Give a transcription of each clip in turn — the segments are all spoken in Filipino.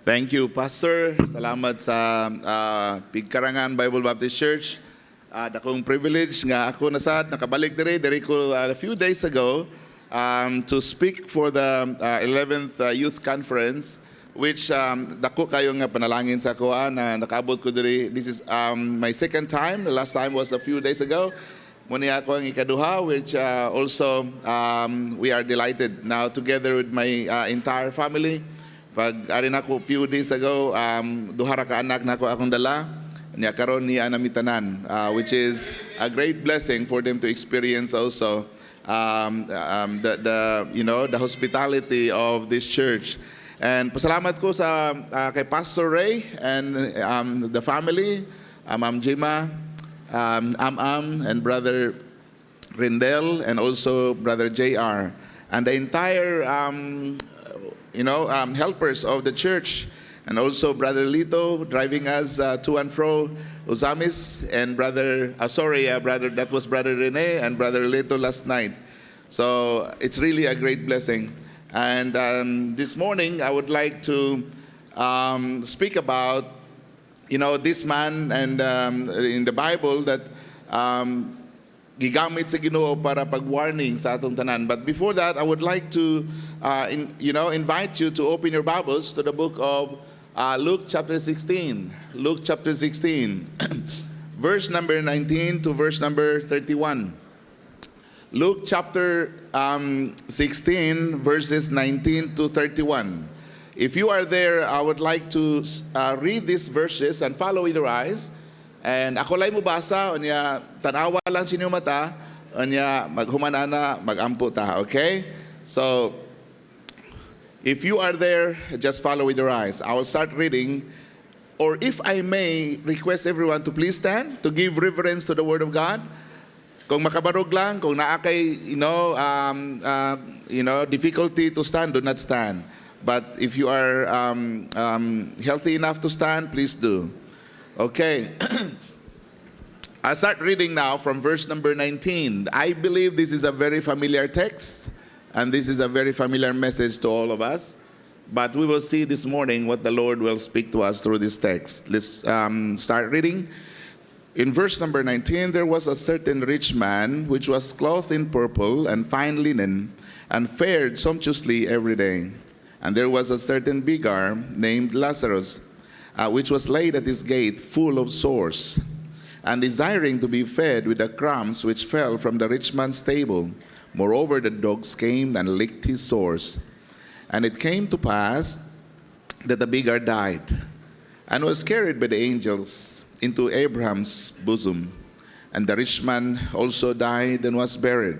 Thank you, Pastor. Salamat sa Pigkarangan Bible Baptist Church. Dakong privilege nga ako nasad nakabalik diri ko a few days ago to speak for the 11th Youth Conference, which dako kayo nga panalangin sa ako na nakaabot ko diri. This is my second time. The last time was a few days ago. Muna ako ang ikaduha, which also we are delighted now together with my entire family. Pag ari nako few days ago, duha ra ka anak nako akong dala, niya karon niya namitanan, which is a great blessing for them to experience also the hospitality of this church. And pasalamat ko sa kay Pastor Ray and the family, Ma'am Jima, and Brother Rindel, and also Brother JR, and the entire helpers of the church, and also Brother Lito driving us to and fro, Uzamis, and brother that was Brother Rene and Brother Lito last night. So it's really a great blessing. And this morning I would like to speak about this man and in the Bible that gigamit sa Ginoo para pag-warning sa atong tanan. But before that, I would like to invite you to open your Bibles to the book of Luke chapter 16. Luke chapter 16, verse number 19 to verse number 31. Luke chapter 16, verses 19 to 31. If you are there, I would like to read these verses and follow with your eyes. And ako lay mo basa, onya tanawa lang sinyo mata, onya maghumanana, magampo ta, okay? So, if you are there, just follow with your eyes. I will start reading, or if I may request everyone to please stand to give reverence to the Word of God. Kung makabarog lang, kung naakay, difficulty to stand, do not stand. But if you are healthy enough to stand, please do. Okay, I'll start reading now from verse number 19. I believe this is a very familiar text, and this is a very familiar message to all of us. But we will see this morning what the Lord will speak to us through this text. Let's start reading. In verse number 19, there was a certain rich man which was clothed in purple and fine linen, and fared sumptuously every day. And there was a certain beggar named Lazarus, which was laid at his gate full of sores, and desiring to be fed with the crumbs which fell from the rich man's table. Moreover, the dogs came and licked his sores. And it came to pass that the beggar died, and was carried by the angels into Abraham's bosom. And the rich man also died and was buried.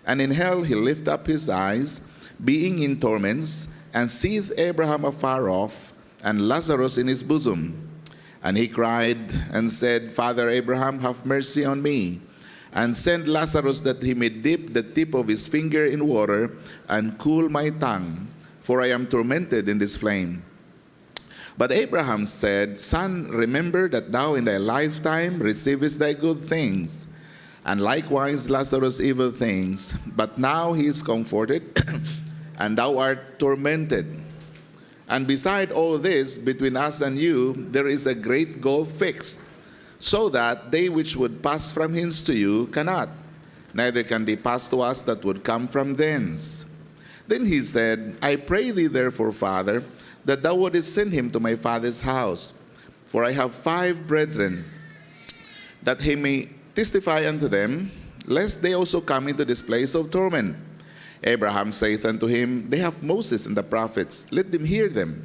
And in hell he lifted up his eyes, being in torments, and seeth Abraham afar off, and Lazarus in his bosom. And he cried and said, Father Abraham, have mercy on me, and send Lazarus that he may dip the tip of his finger in water and cool my tongue, for I am tormented in this flame. But Abraham said, Son, remember that thou in thy lifetime receivest thy good things, and likewise Lazarus evil things. But now he is comforted, and thou art tormented. And beside all this, between us and you, there is a great gulf fixed, so that they which would pass from hence to you cannot, neither can they pass to us that would come from thence. Then he said, I pray thee therefore, Father, that thou wouldest send him to my father's house. For I have 5 brethren, that he may testify unto them, lest they also come into this place of torment. Abraham saith unto him, They have Moses and the prophets, let them hear them.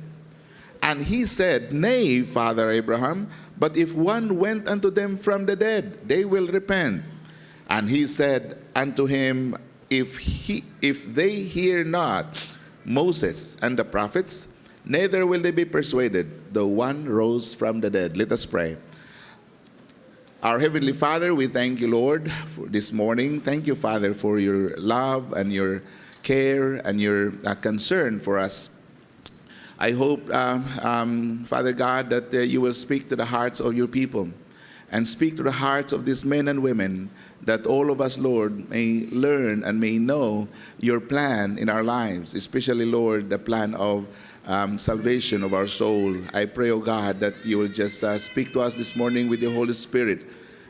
And he said, Nay, Father Abraham, but if one went unto them from the dead, they will repent. And he said unto him, If they hear not Moses and the prophets, neither will they be persuaded, though one rose from the dead. Let us pray. Our Heavenly Father, we thank you, Lord, for this morning. Thank you, Father, for your love and your care and your concern for us. I hope, Father God, that you will speak to the hearts of your people and speak to the hearts of these men and women, that all of us, Lord, may learn and may know your plan in our lives, especially, Lord, the plan of salvation of our soul. I pray, O God, that you will just speak to us this morning with your Holy Spirit.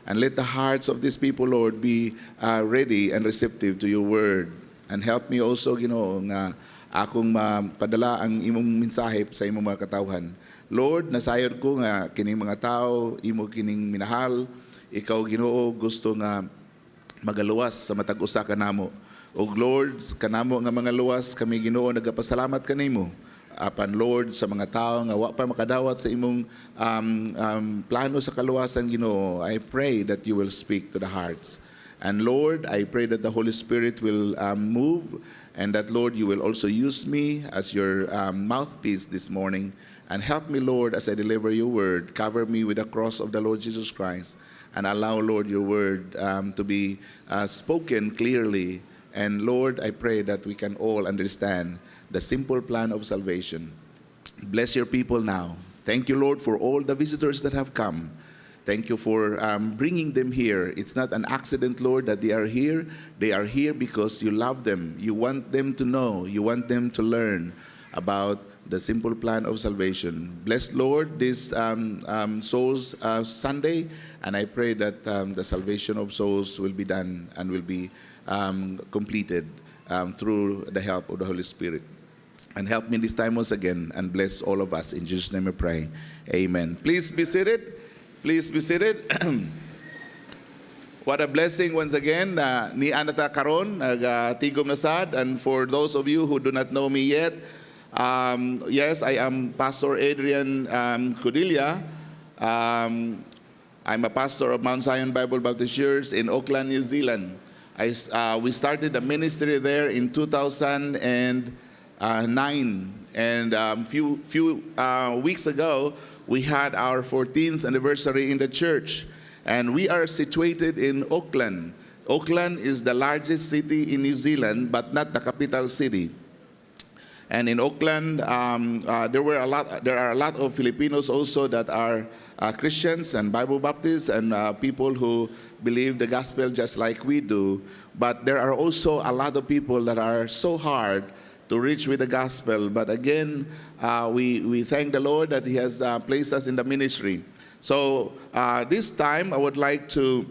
And let the hearts of these people, Lord, be ready and receptive to your word. And help me also, Ginoo, nga akong mapadala ang imong mensahe sa imong mga katawhan. Lord, nasayod ko nga kining mga tao, imo kining minahal. Ikaw, Ginoo, gusto nga magaluwas sa matag usa kanamo. O Lord, kanamo nga mga luwas kami, Ginoo, nagapasalamat kanimo. Apan Lord, sa mga tao nga wa pa makadawat sa imong plano sa kaluwasan, Ginoo, I pray that you will speak to the hearts. And Lord, I pray that the Holy Spirit will move, and that, Lord, you will also use me as your mouthpiece this morning. And help me, Lord, as I deliver your word. Cover me with the cross of the Lord Jesus Christ. And allow, Lord, your word to be spoken clearly. And Lord, I pray that we can all understand the simple plan of salvation. Bless your people now. Thank you, Lord, for all the visitors that have come. Thank you for bringing them here. It's not an accident, Lord, that they are here. They are here because you love them. You want them to know. You want them to learn about the simple plan of salvation. Bless, Lord, this Souls Sunday, and I pray that the salvation of souls will be done and will be completed through the help of the Holy Spirit. And help me this time once again, and bless all of us. In Jesus' name I pray. Amen. Please be seated. Please be seated. What a blessing once again. Ni anata karon tigom na sad. And for those of you who do not know me yet, yes, I am Pastor Adrian Cudilla. I'm a pastor of Mount Zion Bible Baptist Church in Auckland, New Zealand. We started the ministry there in 2009, and few weeks ago we had our 14th anniversary in the church, and we are situated in Auckland. Auckland is the largest city in New Zealand, but not the capital city. And in Auckland, there are a lot of Filipinos also that are Christians and Bible Baptists and people who believe the gospel just like we do. But there are also a lot of people that are so hard to reach with the gospel. But again, we thank the Lord that He has placed us in the ministry. So this time, I would like to,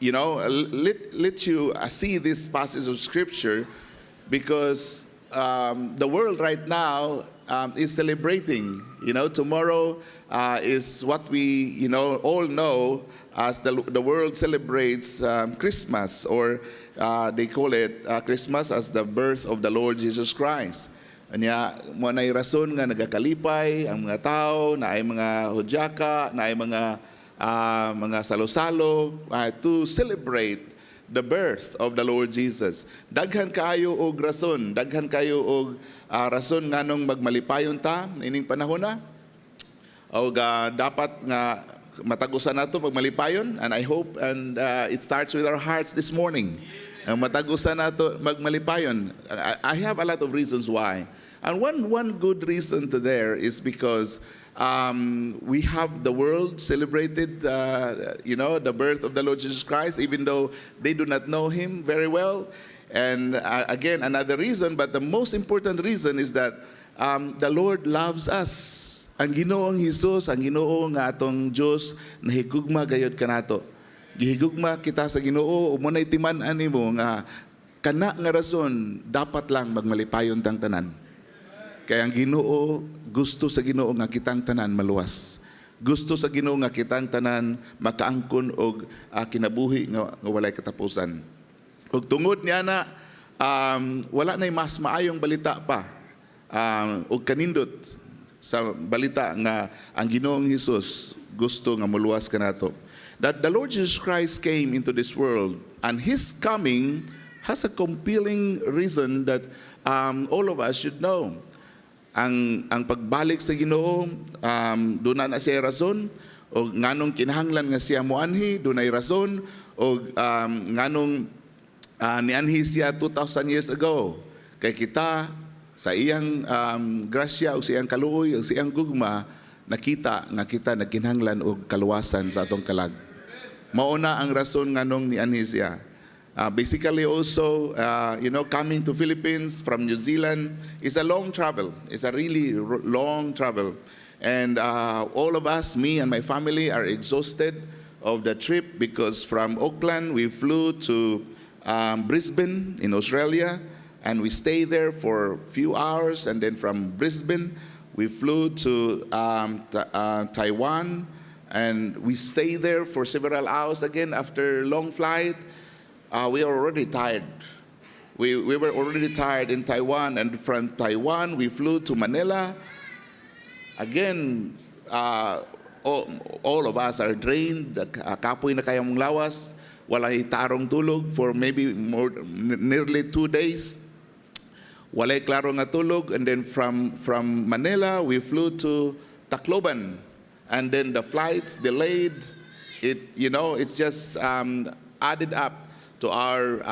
let you see this passage of Scripture, because the world right now is celebrating. Tomorrow is what we all know as the world celebrates Christmas, or they call it Christmas as the birth of the Lord Jesus Christ. Anya mo na rason nga nagakalipay ang mga tao, na ay mga hudyaka, na ay mga salo-salo to celebrate the birth of the Lord Jesus. Daghan kayo og rason, daghan kayo og rason nganong magmalipayon ta ining panahon na. O dapat nga matagusan nato magmalipayon, and I hope and it starts with our hearts this morning. Matagusan nato magmalipayon. I have a lot of reasons why. And one good reason to there is because we have the world celebrated, the birth of the Lord Jesus Christ, even though they do not know Him very well. And again, another reason, but the most important reason is that the Lord loves us. Ang Ginoong Hesus, ang Ginoo nga atong Diyos, nahigugma gayod kanato. Gihigugma kita sa Ginoo, umunay timan-an nimo nga kana nga rason dapat lang magmalipayon tang tanan. Kaya ang Ginoo, gusto sa Ginoo nga kitang tanan maluwas. Gusto sa Ginoo nga kitang tanan makaangkon og kinabuhi nga walay katapusan. Ug tungod niya na wala nay mas maayong balita pa og kanindot sa balita nga ang Ginoong Hesus gusto nga muluwas kanato. That the Lord Jesus Christ came into this world, and His coming has a compelling reason that all of us should know. Ang pagbalik sa Ginoo, doon na siya rason, o nganong kinahanglan nga siya muanhi, doon ay rason, o nganong nianhi siya 2,000 years ago. Kay kita, sa iyang grasya o sa iyang kaluoy o sa iyang gugma, nakita nga kita nagkinahanglan og kaluwasan sa atong kalag. Mauna ang rason nganong nianhi siya. Basically also, coming to Philippines from New Zealand is a long travel. It's a really long travel. And all of us, me and my family, are exhausted of the trip because from Auckland we flew to Brisbane in Australia, and we stayed there for a few hours, and then from Brisbane we flew to Taiwan, and we stayed there for several hours again after a long flight. We are already tired. We were already tired in Taiwan, and from Taiwan we flew to Manila. Again, all of us are drained. Kapoy na kayang lawas. Walay tarong tulog for maybe nearly 2 days. Walay klaro nga tulog. And then from Manila, we flew to Tacloban. And then the flights delayed. It's just added up to our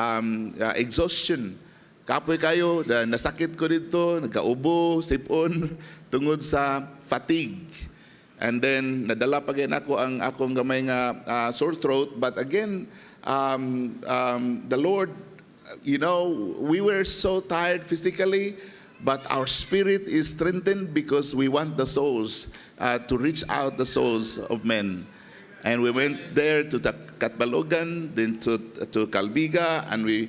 exhaustion. Kapoy kayo, nasakit ko dito, nagkaubo, sipon, tungod sa fatigue. And then, nadala pa rin ako ang akong gamay nga sore throat. But again, the Lord, we were so tired physically, but our spirit is strengthened because we want the souls, to reach out the souls of men. And we went there to Katbalogan, then to Calbiga, and we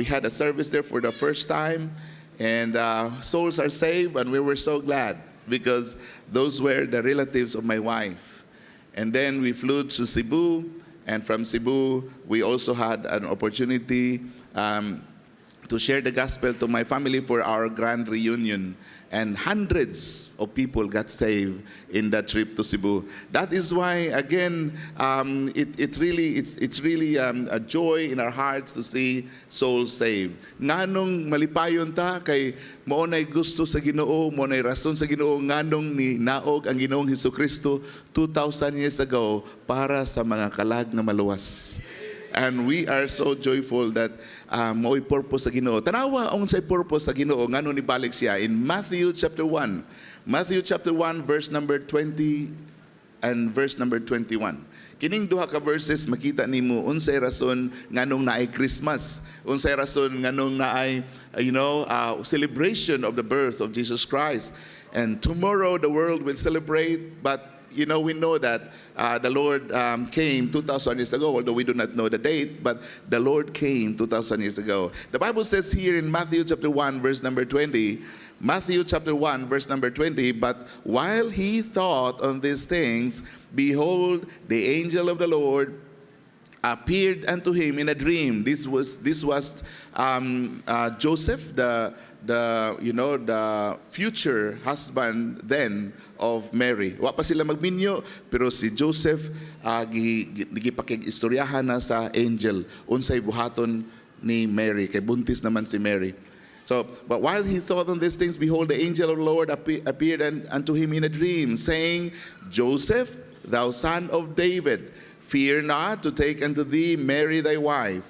had a service there for the first time. And souls are saved, and we were so glad because those were the relatives of my wife. And then we flew to Cebu, and from Cebu, we also had an opportunity to share the gospel to my family for our grand reunion. And hundreds of people got saved in that trip to Cebu. That is why, again, it's really a joy in our hearts to see souls saved. Nganong malipayon ta kay maunay gusto sa Ginoo, maunay rason sa Ginoo, nganong ni naog ang Ginoong Hesukristo 2,000 years ago para sa mga kalag na maluwas. And we are so joyful that mo'y purpose sa Ginoo. Tanawa ang say purpose sa Ginoo ngano ni balik siya in Matthew chapter 1. Matthew chapter 1 verse number 20 and verse number 21. Kining duha ka verses makita nimo unsay rason nganong naay Christmas. Unsay rason nganong naay celebration of the birth of Jesus Christ. And tomorrow the world will celebrate, but we know that the Lord came 2,000 years ago, although we do not know the date, but the Lord came 2,000 years ago. The Bible says here in Matthew chapter 1, verse number 20, Matthew chapter 1, verse number 20, but while he thought on these things, behold, the angel of the Lord appeared unto him in a dream. This was Joseph, the future husband then of Mary. Wa pa sila magminyo, pero si Joseph gipakig-istoryahan na sa angel unsay buhaton ni Mary, kay buntis naman si Mary. So, but while he thought on these things, behold, the angel of the Lord appeared unto him in a dream, saying, Joseph, thou son of David, fear not to take unto thee Mary thy wife,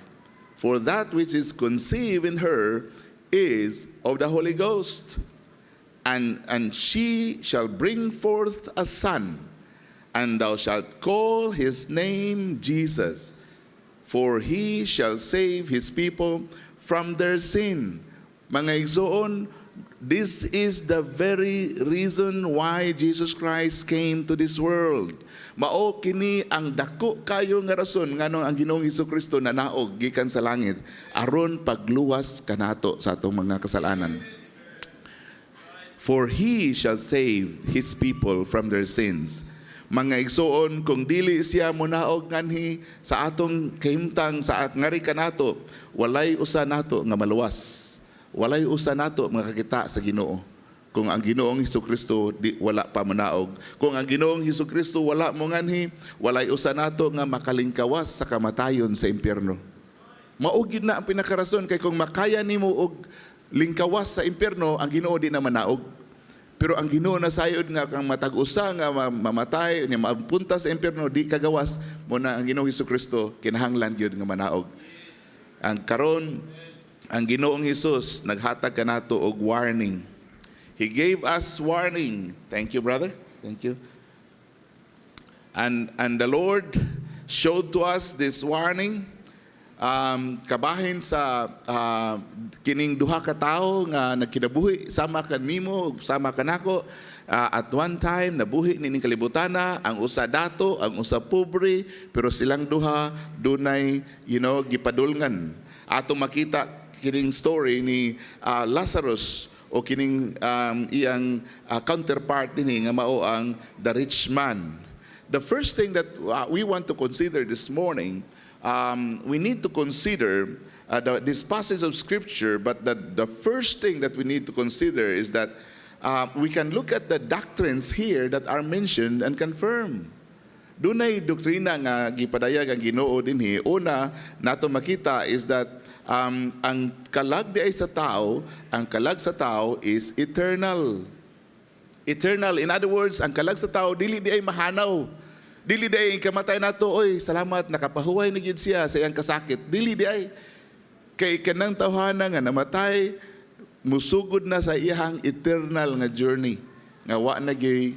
for that which is conceived in her is of the Holy Ghost. And she shall bring forth a son, and thou shalt call his name Jesus, for he shall save his people from their sin. Mga igsoon, this is the very reason why Jesus Christ came to this world. Mao kini ang dako kayo nga rason nganong ang Ginoong Hesukristo nanaog gikan sa langit aron pagluwas kanato sa atong mga kasalanan. For he shall save his people from their sins. Mga igsoon, kung dili siya monaog nganhi sa atong kahimtang sa ngari kanato, walay usa nato nga maluwas. Walay usa nato makakita sa Ginoo. Kung ang Ginoong Hesukristo wala pa manaog. Kung ang Ginoong Hesukristo wala mo nganhi, walay usa nato nga makalingkawas sa kamatayon sa impyerno. Maugid na ang pinakarason kay kung makaya nimo og lingkawas sa impyerno, ang Ginoo di na manaog. Pero ang Ginoo na sayod nga kang matag-usa nga mamatay, ni mapunta sa impyerno di kagawas mo na ang Ginoong Hesukristo kinahanglan gyud nga manaog. Ang karon ang Ginoong Hesus naghatag kanato og warning. He gave us warning. Thank you, brother. Thank you. And the Lord showed to us this warning kabahin sa kining duha ka tawo nga nagkinabuhi sama kanimo sama kanako. At one time nabuhi nining kalibutana, ang usa dato, ang usa pobre, pero silang duha dunay gipadulngan. Ato makita kining story ni Lazarus o kining iyang counterpart dinhi nga mao ang the rich man. The first thing that we want to consider this morning, we need to consider this passage of scripture, but the first thing that we need to consider is that we can look at the doctrines here that are mentioned and confirmed. Dunay doktrina nga gipadayag ang Ginoo dinhi. Una nato makita is that ang kalag di ay sa tao, ang kalag sa tao is eternal. Eternal. In other words, ang kalag sa tao dili di ay mahanaw. Dili di ay kamatay nato, oy, salamat nakapahuway na gyud siya sa iyang kasakit. Dili di ay kay kanang tawhana nga namatay, musugod na sa iyang eternal nga journey nga wa na gyud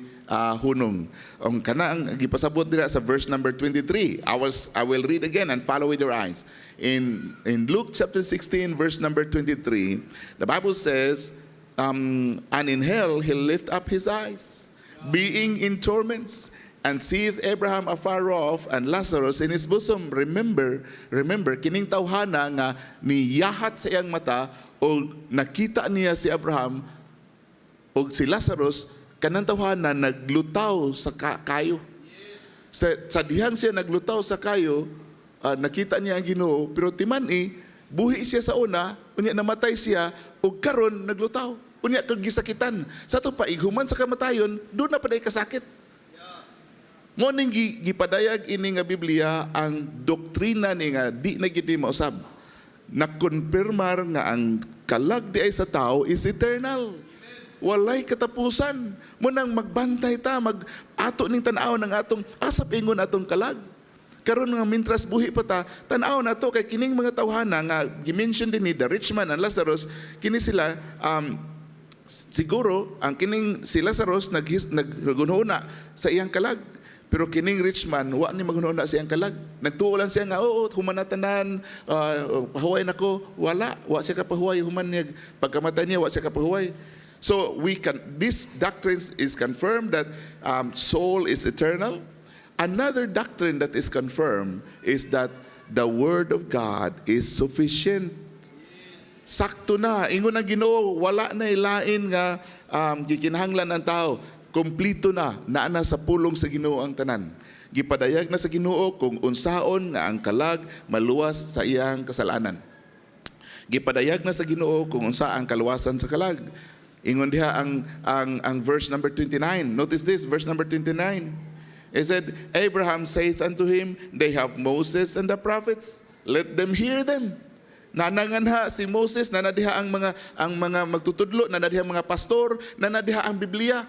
hunong. Ang kanang gipasabot dira sa verse number 23. I will read again and follow with your eyes. In Luke chapter 16 verse number 23, the Bible says, and in hell he'll lift up his eyes, being in torments, and seeth Abraham afar off and Lazarus in his bosom. Remember, kining tawhana nga niyahat sa iyang mata o nakita niya si Abraham o si Lazarus, kanang tawhana naglutaw sa kayo. Sa dihang siya naglutaw sa kayo, nakita niya ang Ginoo, pero buhi siya sa una, unya namatay siya, o karon naglutaw. Unya kag gisakitan. Sa to paighuman sa kamatayon, doon na paday kasakit. Mo ning gipadayag ini nga Biblia ang doktrina ni nga di na gid mausab. Nakonfirmar nga ang kalag di ay sa tao is eternal. Walay katapusan. Munang magbantay ta, mag-ato ning tan-aw ng atong asap ingon atong kalag. Karon nga mintras buhi pa ta, tan-aw na to kay kining mga tawhana nga gi-mention din ni the rich man and Lazarus, kini sila siguro ang kining si Lazarus nagunhuna sa iyang kalag. Pero kining rich man, wa ni maghunona siyang kalag. Nagtuo lang siya nga, oo, human na tanan, pahuway na ko. Wala, wa siya kapahuway, human niya. Pagkamatay niya, wa siya kapahuway. So this doctrine is confirmed that soul is eternal. Another doctrine that is confirmed is that the Word of God is sufficient. Sakto na, ingon na Ginoo, wala na ilain nga gikinahanglan ang tao. Kompleto na, naana sa pulong sa Ginoo ang tanan. Gipadayag na sa Ginoo kung unsaon nga ang kalag maluwas sa iyang kasalanan. Gipadayag na sa Ginoo kung unsa ang kaluwasan sa kalag. Ingon diha ang verse number 29. Notice this, verse number 29. It said, Abraham saith unto him, they have Moses and the prophets, let them hear them. Nananganha si Moses, nanadiha ang mga magtutudlo, nanadiha ang mga pastor, nanadiha ang Biblia,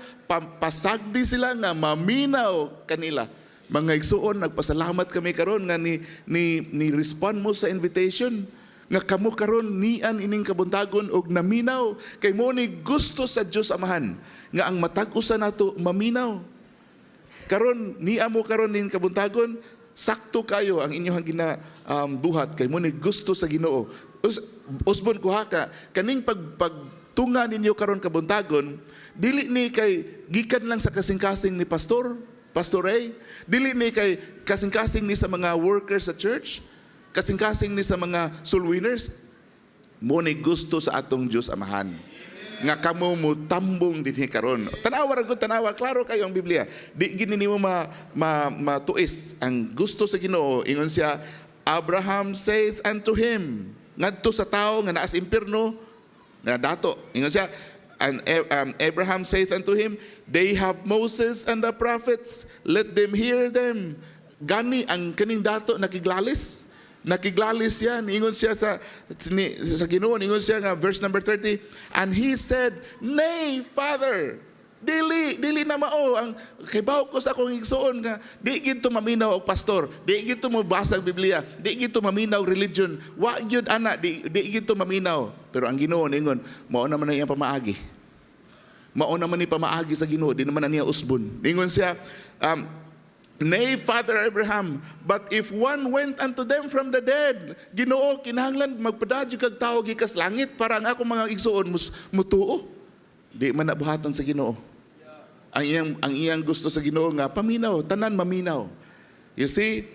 pasagdi sila nga maminaw kanila. Mga igsuon, nagpasalamat kami karon nga ni respond mo sa invitation. Nga kamo karon nian ining kabuntagon og naminaw. Kay mo ni gusto sa Dios Amahan nga ang matag-usa nato maminaw. Karon niya mo karon ning kabuntagon, sakto kayo ang inyong buhat kay mo ni gusto sa Ginoo. Usbon ko haka kaning pagtunga ninyo karon kabuntagon, dili ni kay gikan lang sa kasing-kasing ni pastor A, dili ni kay kasing-kasing ni sa mga workers sa church, kasing-kasing ni sa mga soul winners. Mo ni gusto sa atong Dios Amahan nga kamo mo tambong dinhi karon. Tanawa ra gud, tanawa, klaro kayo ang Biblia. Di gini nimo matuis ang gusto sa Ginoo. Ingon siya, Abraham saith unto him, ngadto sa tao nga naa sa impierno nga dato. Ingon siya, and Abraham saith unto him, they have Moses and the prophets, let them hear them. Gani ang kaning dato nakiglalis yan. Ingon siya sa Ginoo, ingon siya nga verse number 30, and he said, nay, Father, dili na mao ang kibaw ko sa akong igsoon nga di gid to maminaw og pastor, di gid to mabasa ang Biblia, di gid to maminaw religion, wa gyud ana, di gid to maminaw. Pero ang Ginoo ningon, mao naman na iyang pamaagi. Mao naman ni pamaagi sa Ginoo, di naman na niya usbon. Ingon siya, Nay, Father Abraham, but if one went unto them from the dead, Ginoo, kinahanglan magpadadyo kag tao gikas langit para ang ako mga igsuon mutuo. Di man nabuhaton sa Ginoo. Ang iyang gusto sa Ginoo nga paminaw, tanan maminaw. You see,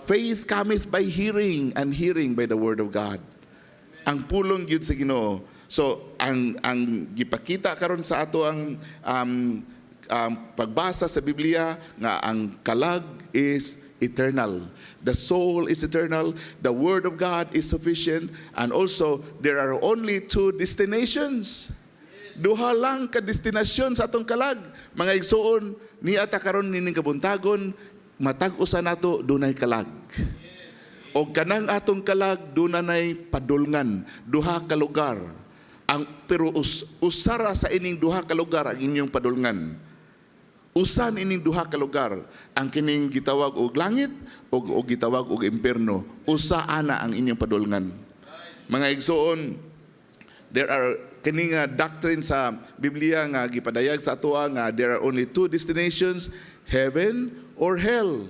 faith cometh by hearing, and hearing by the word of God. Ang pulong gyud sa Ginoo. So ang gipakita karon sa ato ang pagbasa sa Biblia nga ang kalag is eternal. The soul is eternal. The word of God is sufficient. And also, there are only two destinations. Duha lang ka destinasyon sa atong kalag. Mga igsoon, niya ta karon nining kabuntagon, matag-usa nato dunay kalag. O kanang atong kalag dunay padulngan, duha ka lugar. Pero usara sa ining duha ka lugar ang inyong padulngan. Usan ining duha ka lugar ang kining gitawag og langit o gitawag og impierno. Usa ana ang inyong padulngan. Mga igsoon, there are kining doctrine sa Biblia nga gipadayag sa atoa nga there are only two destinations, heaven or hell.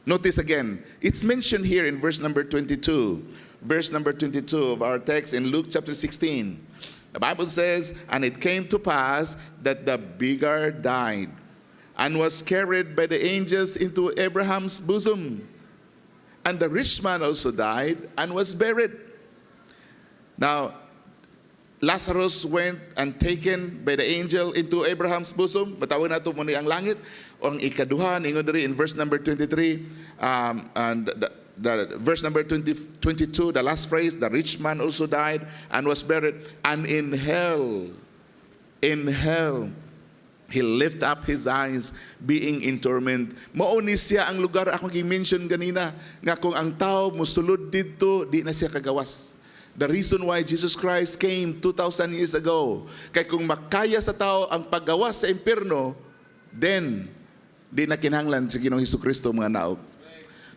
Notice again, it's mentioned here in verse number 22. Verse number 22 of our text in Luke chapter 16. The Bible says, and it came to pass that the beggar died and was carried by the angels into Abraham's bosom. And the rich man also died and was buried. Now, Lazarus went and taken by the angel into Abraham's bosom. Batawin nato muna ang langit. O ang ikaduha, ningon diri in verse number 23, and the verse number 22, the last phrase, the rich man also died and was buried. And in hell, he lift up his eyes, being in torment. Mauni siya ang lugar akong i-mention ganina, nga kung ang tao musulod dito, di na siya kagawas. The reason why Jesus Christ came 2,000 years ago, kay kung makaya sa tao ang paggawas sa impierno, then, di na kinahanglan sa Ginoong Hesukristo mga naog.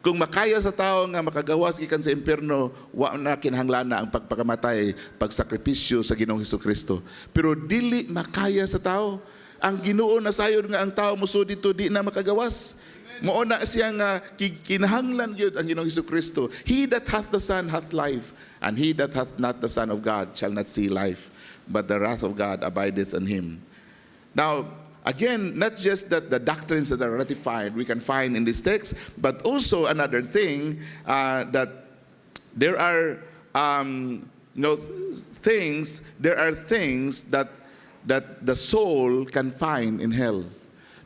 Kung makaya sa tao nga makagawas gikan sa impierno, wa na kinahanglan na ang pagpakamatay, pagsakripisyo sa Ginoong Hesukristo. Pero dili makaya sa tao. Ang Ginoo na sayod nga ang tao muso dito di na makagawas. Mao na siya nga kinahanglan gyud ang Ginoong Hesukristo. He that hath the Son hath life, and he that hath not the Son of God shall not see life, but the wrath of God abideth on him. Now, again, not just that the doctrines that are ratified we can find in this text, but also another thing that there are things that the soul can find in hell.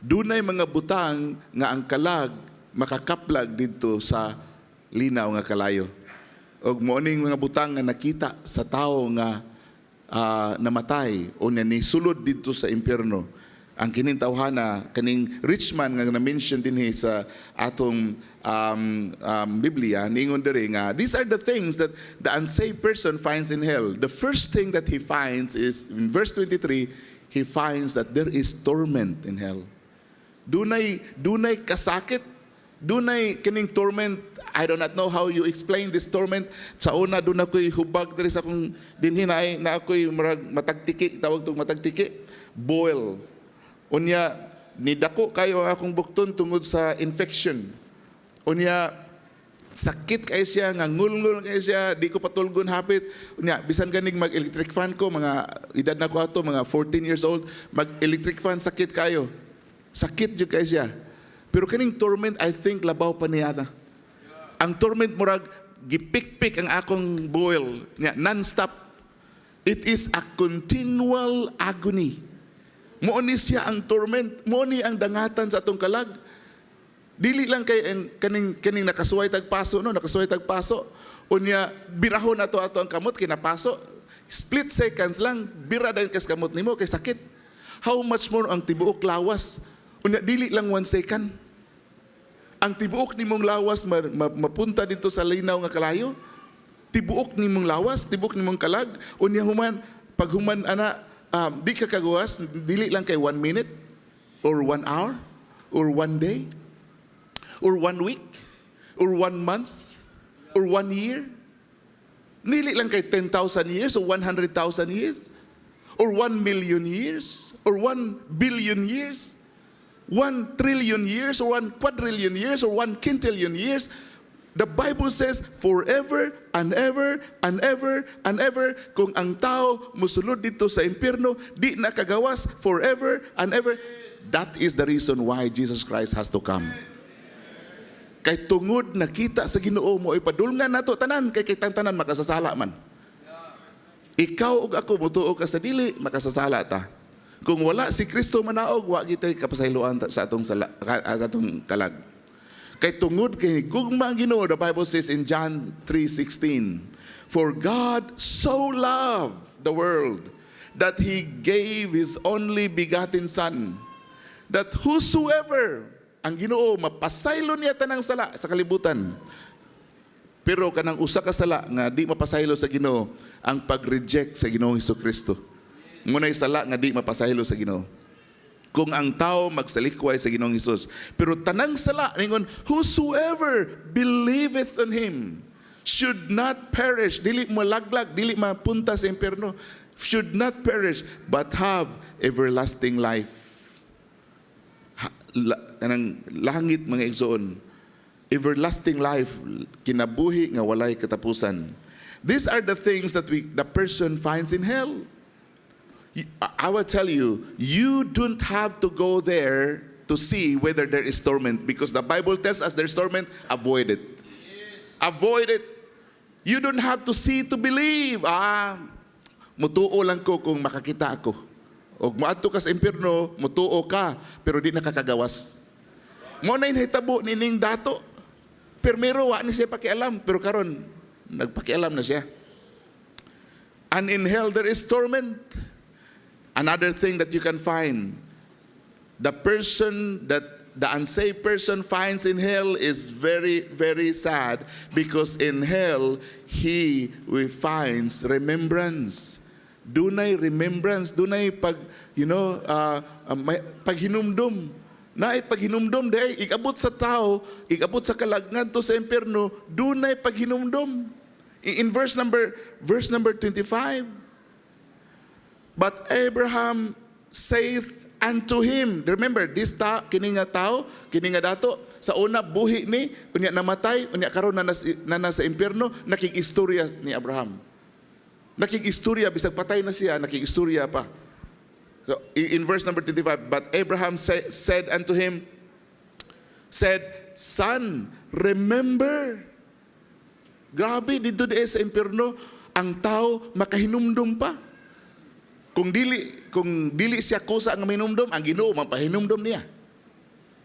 Dunay mga butang nga ang kalag makakaplag dito sa linaw nga kalayo. Og moning mga butang nga nakita sa tao nga namatay o ni sulod dito sa impierno. Ang kining tawhana, kaning rich man nga na-mention din sa atong Biblia, ningon diri nga, these are the things that the unsaved person finds in hell. The first thing that he finds is, in verse 23, he finds that there is torment in hell. Dunay kasakit, dunay kining torment. I do not know how you explain this torment. Sa una, doon ako'y hubag diri sa akong dinhinay na ako'y matagtiki, tawag itong matagtiki, boil. Unya, nidako kayo ang akong bukton tungod sa infection. Unya, sakit kayo siya, nga ngulngul kayo siya, di ko patulgon hapit. Unya, bisan ganing mag-electric fan ko, mga edad na ko ato, mga 14 years old, mag-electric fan, sakit kayo. Sakit dyan kayo siya. Pero kaning torment, I think, labaw pa niya na. Ang torment murag, gipik-pik ang akong boil, non-stop. It is a continual agony. Mooni siya ang torment, mooni ang dangatan sa atong kalag. Dili lang kay kaning nakasuway tagpaso no, nakasuway tagpaso. Unya birahon ato ang kamot kinapaso. Split seconds lang bira dayon kas kamot nimo kay sakit. How much more ang tibuok lawas? Unya dili lang 1 second. Ang tibuok nimong lawas mapunta dito sa linaw nga kalayo. Tibuok nimong lawas, tibuok nimong kalag. Unya human pag human ana di ka kagawas, dili lang kay 1 minute, or 1 hour, or 1 day, or 1 week, or 1 month, or 1 year. Dili lang kay 10,000 years, or 100,000 years, or 1 million years, or 1 billion years. 1 trillion years or 1 quadrillion years or 1 quintillion years. The Bible says, forever and ever and ever and ever. Kung ang tao musulod dito sa impyerno, di nakagawas forever and ever. That is the reason why Jesus Christ has to come. Kay tungod nakita sa Ginoo mo, ipadulngan nato tanan, kay tanan makasasala man. Ikaw ug ako mutuo ka sa dili, makasasala ta. Kung wala si Kristo manaog, wa gitay kapasayloan sa atong kalag. Kay tungod kay gugma ang Ginoo, the Bible says in John 3:16, for God so loved the world that He gave His only begotten Son, that whosoever, ang Ginoo mapasaylo niya tanang sala sa kalibutan. Pero kanang usa ka sala nga di mapasaylo sa Ginoo, ang pag-reject sa Ginoong Hesukristo. Ngunay sala nga di mapasaylo sa Ginoo. Kung ang tao magsalikway sa Ginoong Hesus. Pero tanang sala, ningon, whosoever believeth on Him should not perish. Dili malaglag, dili mapunta sa impyerno. Should not perish, but have everlasting life. Kanang langit mga igsoon. Everlasting life, kinabuhi nga walay katapusan. These are the things that the person finds in hell. I will tell you, you don't have to go there to see whether there is torment, because the Bible tells us there's torment. Avoid it. Yes. Avoid it. You don't have to see to believe. Mutuo lang ko kung makakita ako. O maadto ka sa impyerno, mutuo ka, pero di nakakagawas. Mo na inhitabo nining dato. Permero wa ni siya pakialam, pero karon nagpakialam na siya. And in hell there is torment. Another thing that you can find, the unsaved person finds in hell is very, very sad, because in hell he finds remembrance. Dunay remembrance, dunay paghinumdum. Naay paghinumdum day, ikabot sa tao, ikabot sa kalagnan to sa impyerno, dunay paghinumdum. In verse number 25. But Abraham saith unto him, remember, this kini nga tao, kini nga dato, sa una buhi ni, unya namatay, unya karon na nasa impyerno, nakikistorya ni Abraham. Nakikistorya, bisag patay na siya, nakikistorya pa. So, in verse number 25, but Abraham said unto him, Son, remember. Grabe, dito sa impyerno, ang tao makahinumdum pa. Kung dili siya kusa ang minumdum, ang Ginoo mapahinumdum niya.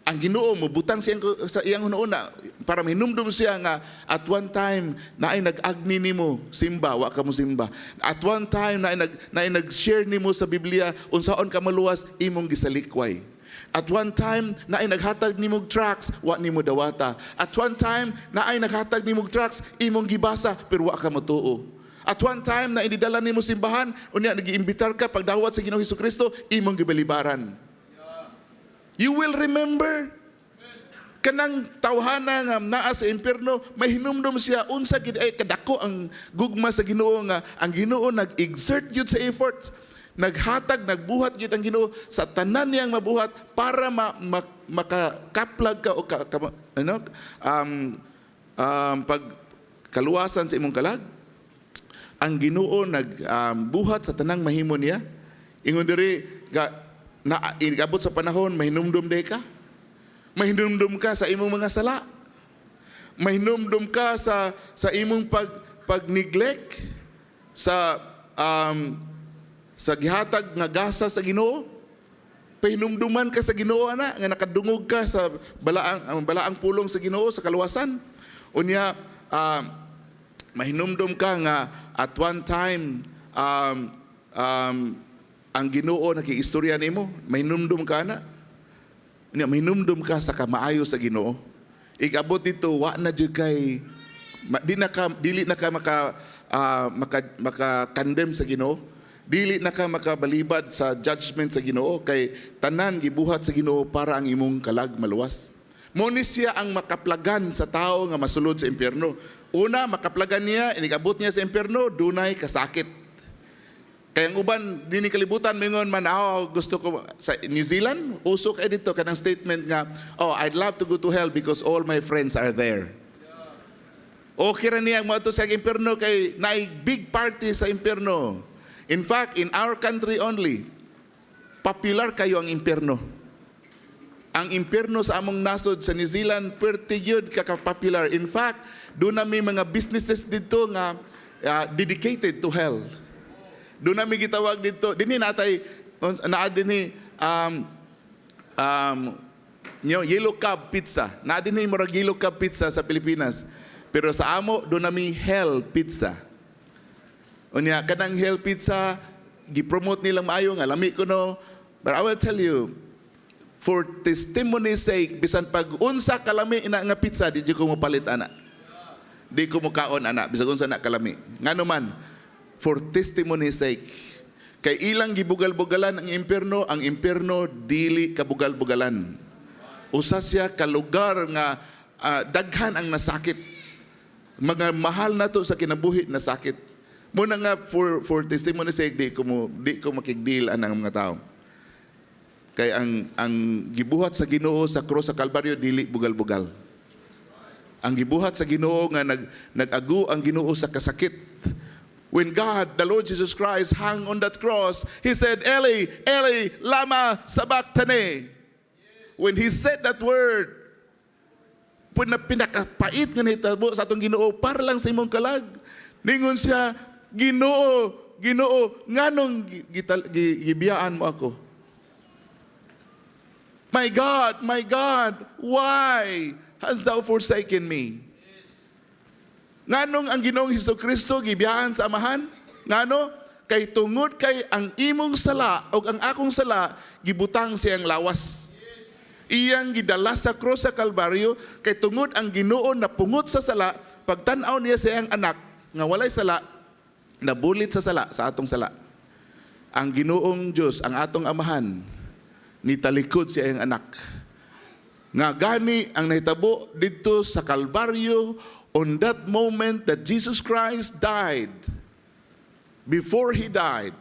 Ang Ginoo mobutang siya sa iyang una para minumdum siya nga at one time naay nag-agni nimo simba, wa ka mo simba. At one time naay nag-share nimo sa Biblia unsaon ka maluwas, imong gisalikway. At one time naay naghatag nimog tracts, wa nimo dawata. At one time naay naghatag nimog tracts, imong gibasa pero wa ka motuo. At one time na inidala nimo simbahan, unya nagiimbitar ka pagdawat sa Ginoong Hesukristo, imong gibalibaran. You will remember. Kanang tawhana nga naa sa impyerno, may hinumdum siya unsa gid ay kadako ang gugma sa Ginoo nga ang Ginoo nag-exert gyud sa effort. Naghatag, nagbuhat gyud ang Ginoo sa tanan niyang mabuhat para makakaplag ka o pag kaluwasan sa imong kalag. Ang Ginoo nagbuhat sa tanang mahimo niya. Ingon diri inabot sa panahon mahinumdum day ka. Mahinumdum ka sa imong mga sala. Mahinumdum ka sa imong pag-neglect sa gihatag nga gasa sa Ginoo. Pahinumduman ka sa Ginoo ana nga nakadungog ka sa balaang pulong sa Ginoo sa kaluwasan. Unya mahinumdum ka nga at one time ang Ginoo nakiistorya nimo, mahinumdum ka na. Mahinumdum ka sa kamaayo sa Ginoo. Ikabot dito wa na jud kay dili na ka maka-condemn sa Ginoo. Dili na ka makabalibad sa judgment sa Ginoo, kay tanan gibuhat sa Ginoo para ang imong kalag maluwas. Mo ni siya ang makaplagan sa tao nga masulod sa impyerno. Una, makaplagan niya, inigabot niya sa impyerno, dunay kasakit. Kaya ang uban dini kalibutan mingon man, gusto ko sa New Zealand usok dito kanang statement nga, I'd love to go to hell because all my friends are there. Okay ra niya mo ato sa impierno kay naay big party sa impierno. In fact, in our country only, popular kayo ang impierno. Ang impierno sa among nasod sa New Zealand, pwerte yun kaka-popular. In fact, doon na may mga businesses dito nga dedicated to hell. Doon na may gitawag dito. Dini natay, naadini, yellow cab pizza. Naadini murag yellow cab pizza sa Pilipinas. Pero sa amo, doon na may hell pizza. O niya, kanang hell pizza, gipromote nilang maayo nga, lami ko no. But I will tell you, for testimony's sake, bisan pag unsa kalami ina nga pizza, di ko mo palit ana. Di ko mo kaon ana, bisan unsa na kalami. Ngano man, for testimony's sake. Kay ilang gibugal-bugalan ang impierno dili kabugal-bugalan. Usa siya ka lugar nga daghan ang nasakit. Mga mahal na to sa kinabuhi na sakit. Muna nga for testimony's sake, di ko makigdeal anang mga tao. Kay ang gibuhat sa Ginoo sa cross sa Kalbaryo dili bugal-bugal. Ang gibuhat sa Ginoo nga nag-agu ang Ginoo sa kasakit. When God, the Lord Jesus Christ, hung on that cross, He said, Eli, Eli, lama sabachthani. When He said that word, pinakapait nga nahitabo sa atong Ginoo para lang sa imong kalag. Ningon siya, Ginoo, nganong gibiyaan mo ako? My God, why hast thou forsaken me? Nganong ang Ginoong Hesukristo gibiyahan sa amahan? Ngano? Kay tungod kay ang imong sala o ang akong sala, gibutang siyang lawas. Iyang gidala sa cross sa Kalbaryo, kay tungod ang Ginoo na pungot sa sala, pagtan-aw niya siyang anak, nga walay sala, nabulit sa sala, sa atong sala. Ang Ginoong Diyos, ang atong amahan, nitalikod siya ang anak. Nga gani ang nahitabo dito sa Kalbaryo, on that moment that Jesus Christ died, before He died,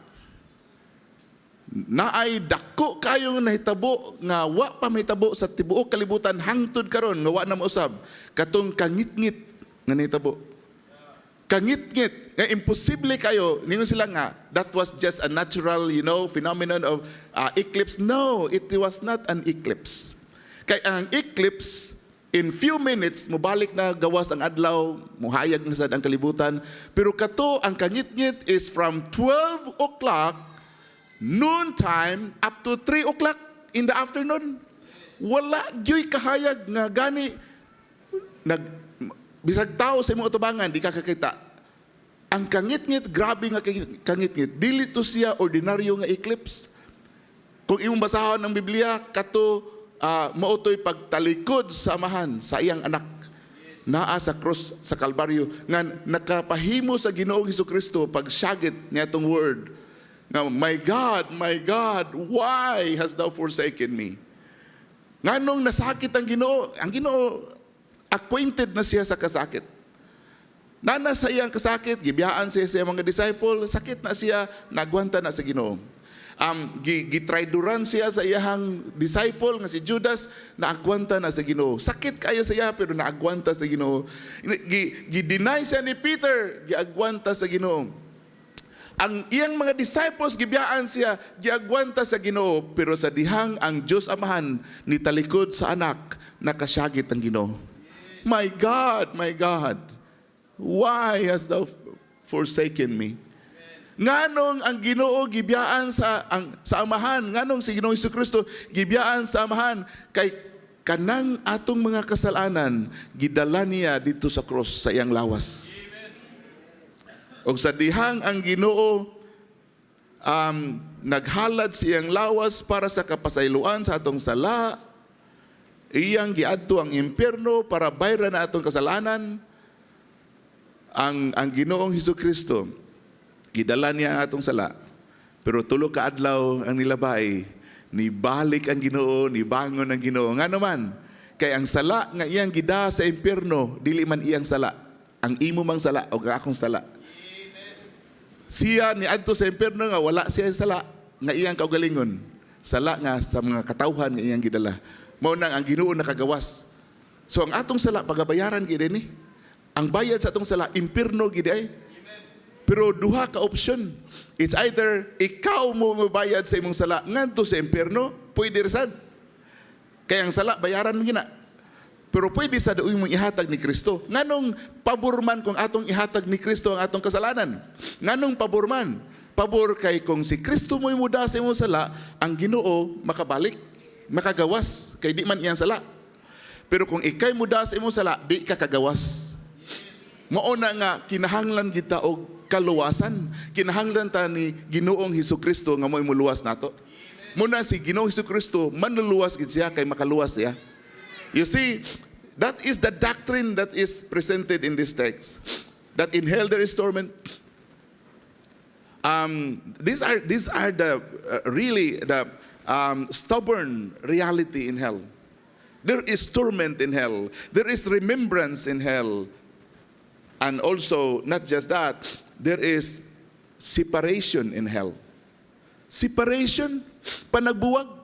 naay dako kayong nahitabo nga wa pa mahitabo sa tibuok kalibutan hangtod karon nga wa na mausab katong kangit-ngit nga nahitabo. Kangit-ngit nga imposible kayo ningon sila nga that was just a natural phenomenon of eclipse. No, it was not an eclipse. Kay ang eclipse in few minutes mubalik na gawas ang adlaw, muhayag na sad ang kalibutan. Pero kato ang kangit-ngit is from 12 o'clock noon time up to 3 o'clock in the afternoon. Wala gyoy kahayag nga gani bisag tao sa imong atubangan di ka kakita. Ang kangit-ngit, grabe nga kangit-ngit, dili to siya ordinaryo nga eclipse. Kung imong basahon ng Biblia, kato mautoy pagtalikod sa amahan sa iyang anak. Naa sa cross sa Kalbaryo nga nakapahimo sa Ginoong Hesukristo pag syagit niya itong word nga, my God, why hast thou forsaken me? Nganong nasakit ang Ginoo acquainted na siya sa kasakit. Nana sa iyang kasakit, gibiyaan siya sa mga disciple, sakit na siya, nagwanta na sa Ginoo. Gitraiduran siya sa iyang disciple nga si Judas, naagwanta na sa Ginoo. Sakit kaya siya pero naagwanta sa Ginoo. Gideny siya ni Peter, giagwanta sa Ginoo. Ang iyang mga disciples gibiyaan siya, giagwanta sa Ginoo, pero sa dihang ang Dios Amahan nitalikod sa anak, nakasyagit ang Ginoo. My God, why hast thou forsaken me? Nganong ang Ginoo gibiyaan sa amahan, nganong si Ginoong Hesukristo gibiyaan sa amahan, kay kanang atong mga kasalanan gidala niya dito sa cross sa iyang lawas. O sa dihang ang Ginoo naghalad siyang lawas para sa kapasayloan sa atong sala, iyang giadto ang impierno para bayran na atong kasalanan. Ang Ginoong Hesukristo gidala niya ang atong sala, pero tulo ka adlaw ang nilabay, nibalik ang Ginoo, nibangon ang Ginoo. Ngano man, kay ang sala nga iyang gida sa impierno, dili man iyang sala, ang imo mang sala o akong sala. Siya ni adto sa impierno nga wala siya sala nga iyang kaugalingon. Sala nga sa mga katawhan nga iyang gidala. Mao nang ang Ginoo nakagawas. So ang atong sala pagabayaran gid ni. Ang bayad sa atong sala impierno gid ay. Pero duha ka option. It's either ikaw mo mabayad sa imong sala ngadto sa impierno, pwede rasad. Kaya ang sala bayaran mo gina. Pero pwede sa doon mong ihatag ni Kristo. Nganong paborman kung atong ihatag ni Kristo ang atong kasalanan? Nganong paborman? Pabor kay kung si Kristo mo'y muda sa imong sala, ang Ginoo makabalik, makagawas, kay di man iyang sala. Pero kung ikay muda sa imong sala, di ka kagawas. Mauna nga, kinahanglan kita og kaluwasan. Kinahanglan ta ni Ginoong Hesukristo nga mo'y muluwas nato. Muna si Ginoong Hesukristo, manluluwas gid siya kay makaluwas siya. You see, that is the doctrine that is presented in this text. That in hell there is torment. These are the really the stubborn reality in hell. There is torment in hell. There is remembrance in hell. And also, not just that, there is separation in hell. Separation, panagbuwag.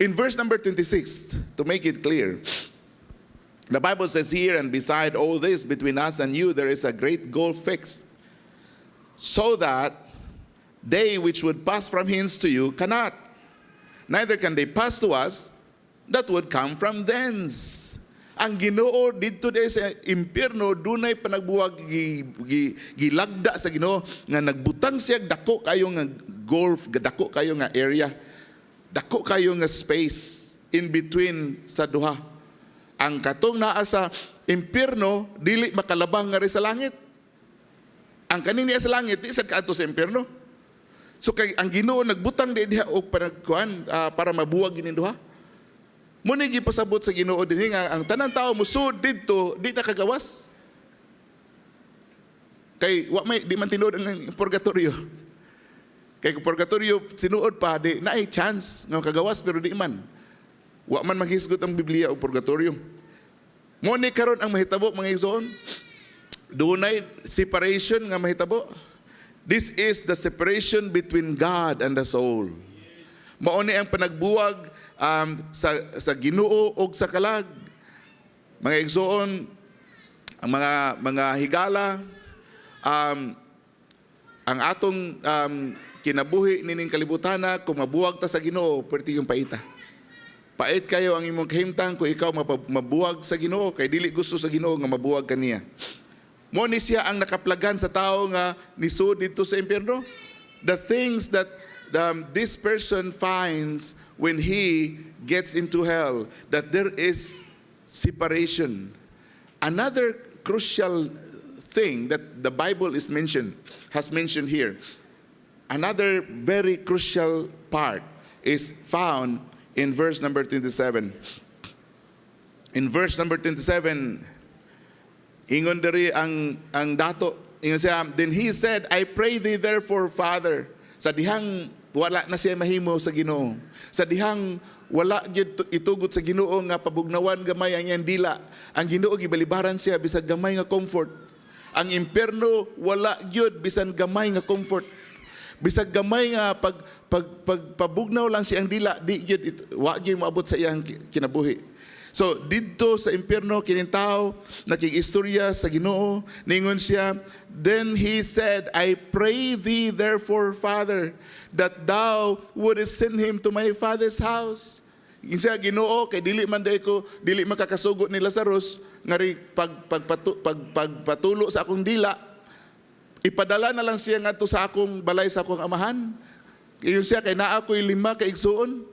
In verse number 26, to make it clear, the Bible says here, and beside all this, between us and you, there is a great gulf fixed, so that they which would pass from hence to you cannot, neither can they pass to us that would come from thence. Ang Ginoo dito day sa impierno, dunay panagbuwag gilagda sa Ginoo nga nagbutang siya dako kayo nga gulf, dako kayo nga area. Dako kayo nga space in between sa duha. Ang katong naa sa impierno, dili makalabang nga rin sa langit. Ang kanini sa langit, di sad kaato sa impierno. So kay ang Ginoo nagbutang di diha og panagkuan para mabuwag gining duha. Muna gipasabot sa Ginoo dinhi nga ang tanang tao musud didto di nakagawas. Kay wa may di man tinuod ang purgatorio. Kay purgatorio sinuod pa di naay chance nga kagawas pero di man. Wa man maghisgot ang Biblia og purgatorio. Mo ni karon ang mahitabo mga igsoon. Dunay separation nga mahitabo. This is the separation between God and the soul. Mao ni ang panagbuwag sa Ginoo ug sa kalag. Mga igsoon, ang mga higala, ang atong kinabuhi nining kalibutana, kung mabuwag ta sa Ginoo, pwede yung paita. Pait kayo ang imong kahimtang kung ikaw mabuwag sa Ginoo, kay dili gusto sa Ginoo nga mabuwag kaniya. Mo ni siya ang nakaplagan sa tao nga nisud dito sa impierno. The things that this person finds when he gets into hell, that there is separation. Another crucial thing that the Bible has mentioned here, another very crucial part is found in verse number 27. In verse number 27, ingon diri ang dato, ingon siya, then he said, I pray thee therefore, Father, sa dihang wala na siya mahimo sa Ginoo, sa dihang wala gyud itugot sa Ginoo nga pabugnawan gamay ang iyang dila, ang Ginoo gibalibaran siya bisag gamay nga comfort. Ang impierno wala gyud bisan gamay nga comfort. Bisag gamay nga pabugnaw lang siyang dila, di gyud wa gyud moabot sa iyang kinabuhi. So didto sa impierno kining tao nakigistorya sa Ginoo, ningon siya, then he said, I pray thee therefore, Father, that thou wouldest send him to my father's house. Insa Ginoo, kay dili makakasugot ni Lazarus ngari pagpatulo sa akong dila, ipadala na lang siya ngadto sa akong balay sa akong amahan. Iyon siya kay naa ko'y 5 ka igsuon.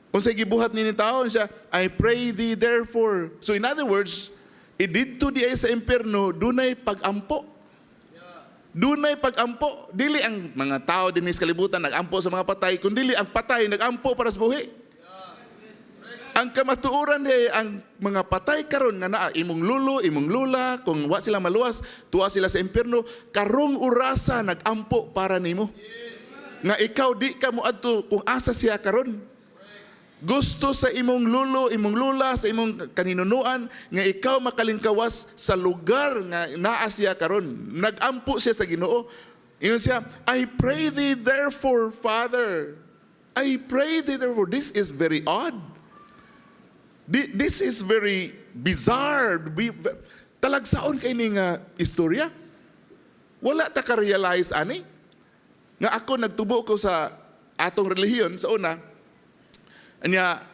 Unsay gibuhat ni tao siya, I pray thee therefore. So in other words, ididto di ay sa impierno dunay pagampo. Dunay pagampo. Dili ang mga tao dinhi sa kalibutan nagampo sa mga patay, kundi ang patay nagampo para sa buhi. Ang kamatuoran ay ang mga patay karon nga naa imong lulo, imong lula, kung wa sila maluwas, tuwa sila sa impierno, karong urasa nagampo para nimo. Nga ikaw di ka moadto kung asa siya karon. Gusto sa imong lulo, imong lula, sa imong kaninunuan nga ikaw makalingkawas sa lugar nga naa siya karon. Nagampo siya sa Ginoo. Ingon siya, I pray thee therefore, Father. I pray thee therefore. This is very odd. This is very bizarre. Talagsaon kay ni nga istorya. Wala ta ka-realize ani nga ako nagtubo ko sa atong relihiyon sa una. Anya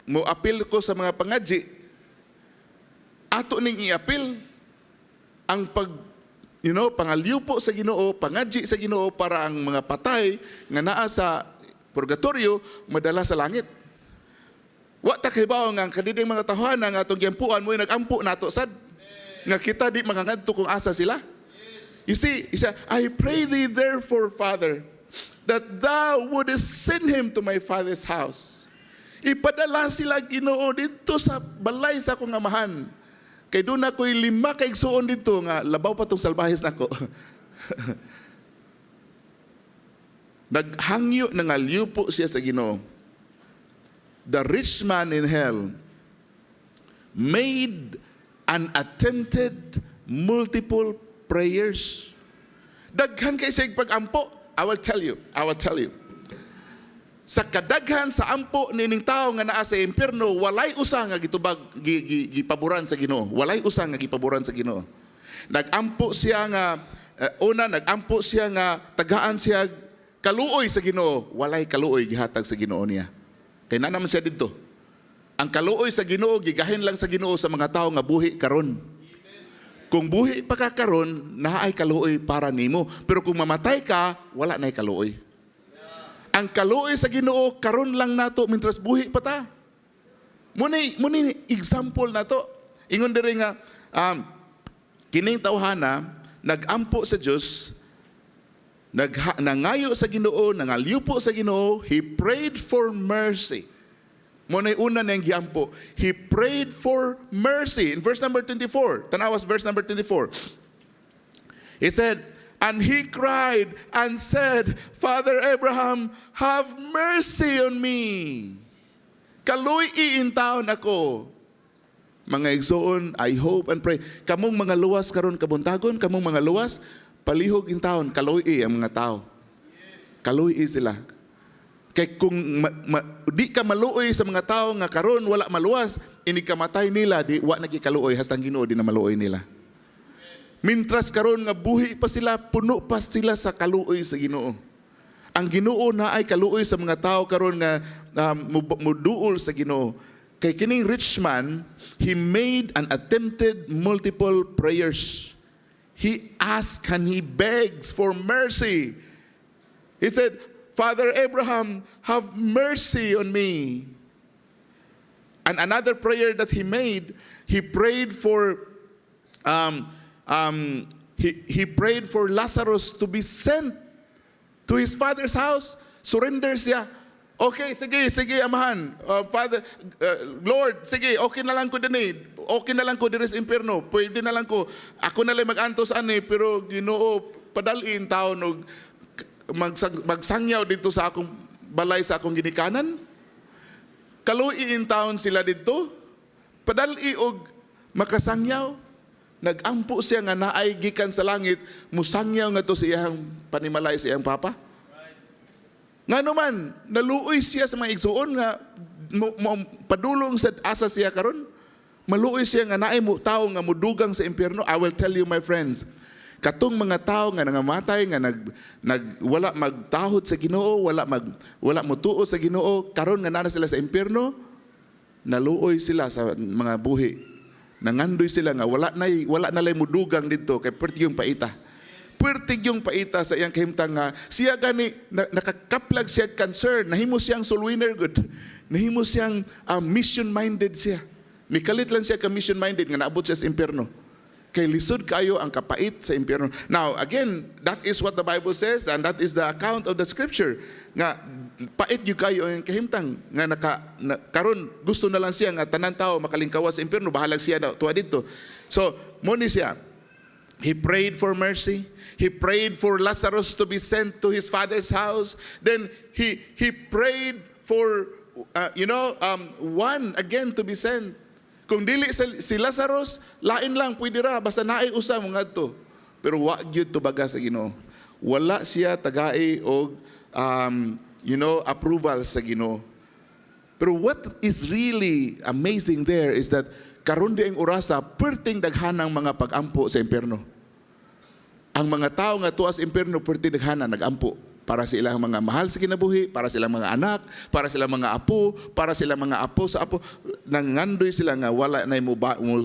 mo apil ko sa mga pangadji. Ato ning i-apil ang pangalyupo sa Ginoo, pangadji sa Ginoo para ang mga patay nga naa sa purgatorio madala sa langit. Wa ta kahibaw nga kanining mga tahanan nga atong giampuan mo nagampo nato sad nga kita di makangadto kung asa sila. You see, he said, I pray thee therefore, Father, that thou wouldest send him to my father's house. Ipadala sila Ginoo dito sa balay sa akong amahan. Kay doon ako'y 5 kaigsuon dito nga labaw pa tong salbahis nako. Naghangyo na nga liupo siya sa Ginoo. The rich man in hell made and attempted multiple prayers. Daghan kay sig pag-ampo. I will tell you. Sa kadaghan sa ampo nining tao nga naa sa impierno, walay usa nga gitubag gipaboran sa Ginoo. Walay usa nga gipaboran sa Ginoo. Nagampo siya nga nagampo siya nga tagaan siya kaluoy sa Ginoo. Walay kaluoy gihatag sa Ginoo niya. Kay na naman siya didto. Ang kaluoy sa Ginoo gigahin lang sa Ginoo sa mga tao nga buhi karon. Kung buhi pa ka karon, naay kaluoy para nimo. Pero kung mamatay ka, wala na'y kaluoy. Ang kaluoy sa Ginoo karon lang nato mintras buhi pa ta. Muni example nato. Ingon diri nga kining tawhana nagampo sa Dios, nangayo sa Ginoo, nangalyupo sa Ginoo, he prayed for mercy. Muna'y una niyang giampo. He prayed for mercy. In verse number 24, tanawas verse number 24. He said, and he cried and said, Father Abraham, have mercy on me. Kaluy iintaon ako. Mga igsoon, I hope and pray. Kamong mga luwas karon kabuntagon, kamong mga luwas, palihog intaon, kaluy ang mga tao. Kaluy sila. Kay kung di ka maluoy sa mga tao nga karon wala maluwas, ini kamatay nila, di wa nagikaluoy, hastang Ginoo di na maluoy nila. Mintras karon nga buhi pa sila, puno pa sila sa kaluoy sa Ginoo. Ang Ginoo na ay kaluoy sa mga tao karon nga muduol sa Ginoo. Kay kining rich man, he made and attempted multiple prayers. He asked and he begs for mercy. He said, Father Abraham, have mercy on me. And another prayer that he made, he prayed for he prayed for Lazarus to be sent to his father's house. Surrender siya. Okay, sige, amahan. Father, Lord, sige, okay na lang ko din Okay na lang ko diri sa impierno. Pwede na lang ko. Ako na lang mag-antos pero Ginoo, padalin taon og magsangyaw dito sa akong balay sa akong ginikanan. Kaluiin taon sila dito. Padali og makasangyaw. Nagampo siya nga naay gikan sa langit, musangyaw nga to sa iyang panimalay sa iyang papa. Nga naman, naluoy siya sa mga igsuon nga padulong sa asa siya karon. Maluoy siya nga naay mo tao nga mudugang sa impierno. I will tell you, my friends, katong mga tao nga nangamatay nga wala magtahod sa Ginoo, wala motuo sa Ginoo, karon nga nana sila sa impierno, naluoy sila sa mga buhi. Nangandoy sila nga wala na lay mudugang didto kay perti yung paita. Perti yung paita sa iyang kahimtang nga siya gani nakakaplag siya concern, nahimo siyang soul winner good. Nahimo siyang mission minded siya. Nikalit lang siya ka mission minded nga naabot siya sa impierno. Kay lisod kayo ang kapait sa impierno. Now, again, that is what the Bible says and that is the account of the scripture. Nga, pait yung kayo ang kahimtang. Nga karon gusto na lang siya nga tanan tao makalingkawas sa impierno. Bahalag siya na tuwa dito. So, muni siya. He prayed for mercy. He prayed for Lazarus to be sent to his father's house. Then, he prayed for one again to be sent. Kung dili si Lazarus, lain lang pwede ra basta naay usa mo ngadto. Pero wa gyud to baga sa Ginoo. Wala siya tagai og approval sa Ginoo. Pero what is really amazing there is that karon di ang orasa perting daghanang mga pagampo sa impierno. Ang mga tao nga tuwa sa impierno perting daghanan nagampo para sa ilang mga mahal sa kinabuhi, para sa ilang mga anak, para sa ilang mga apo, para sa ilang mga apo sa apo, nangandoy sila nga wala na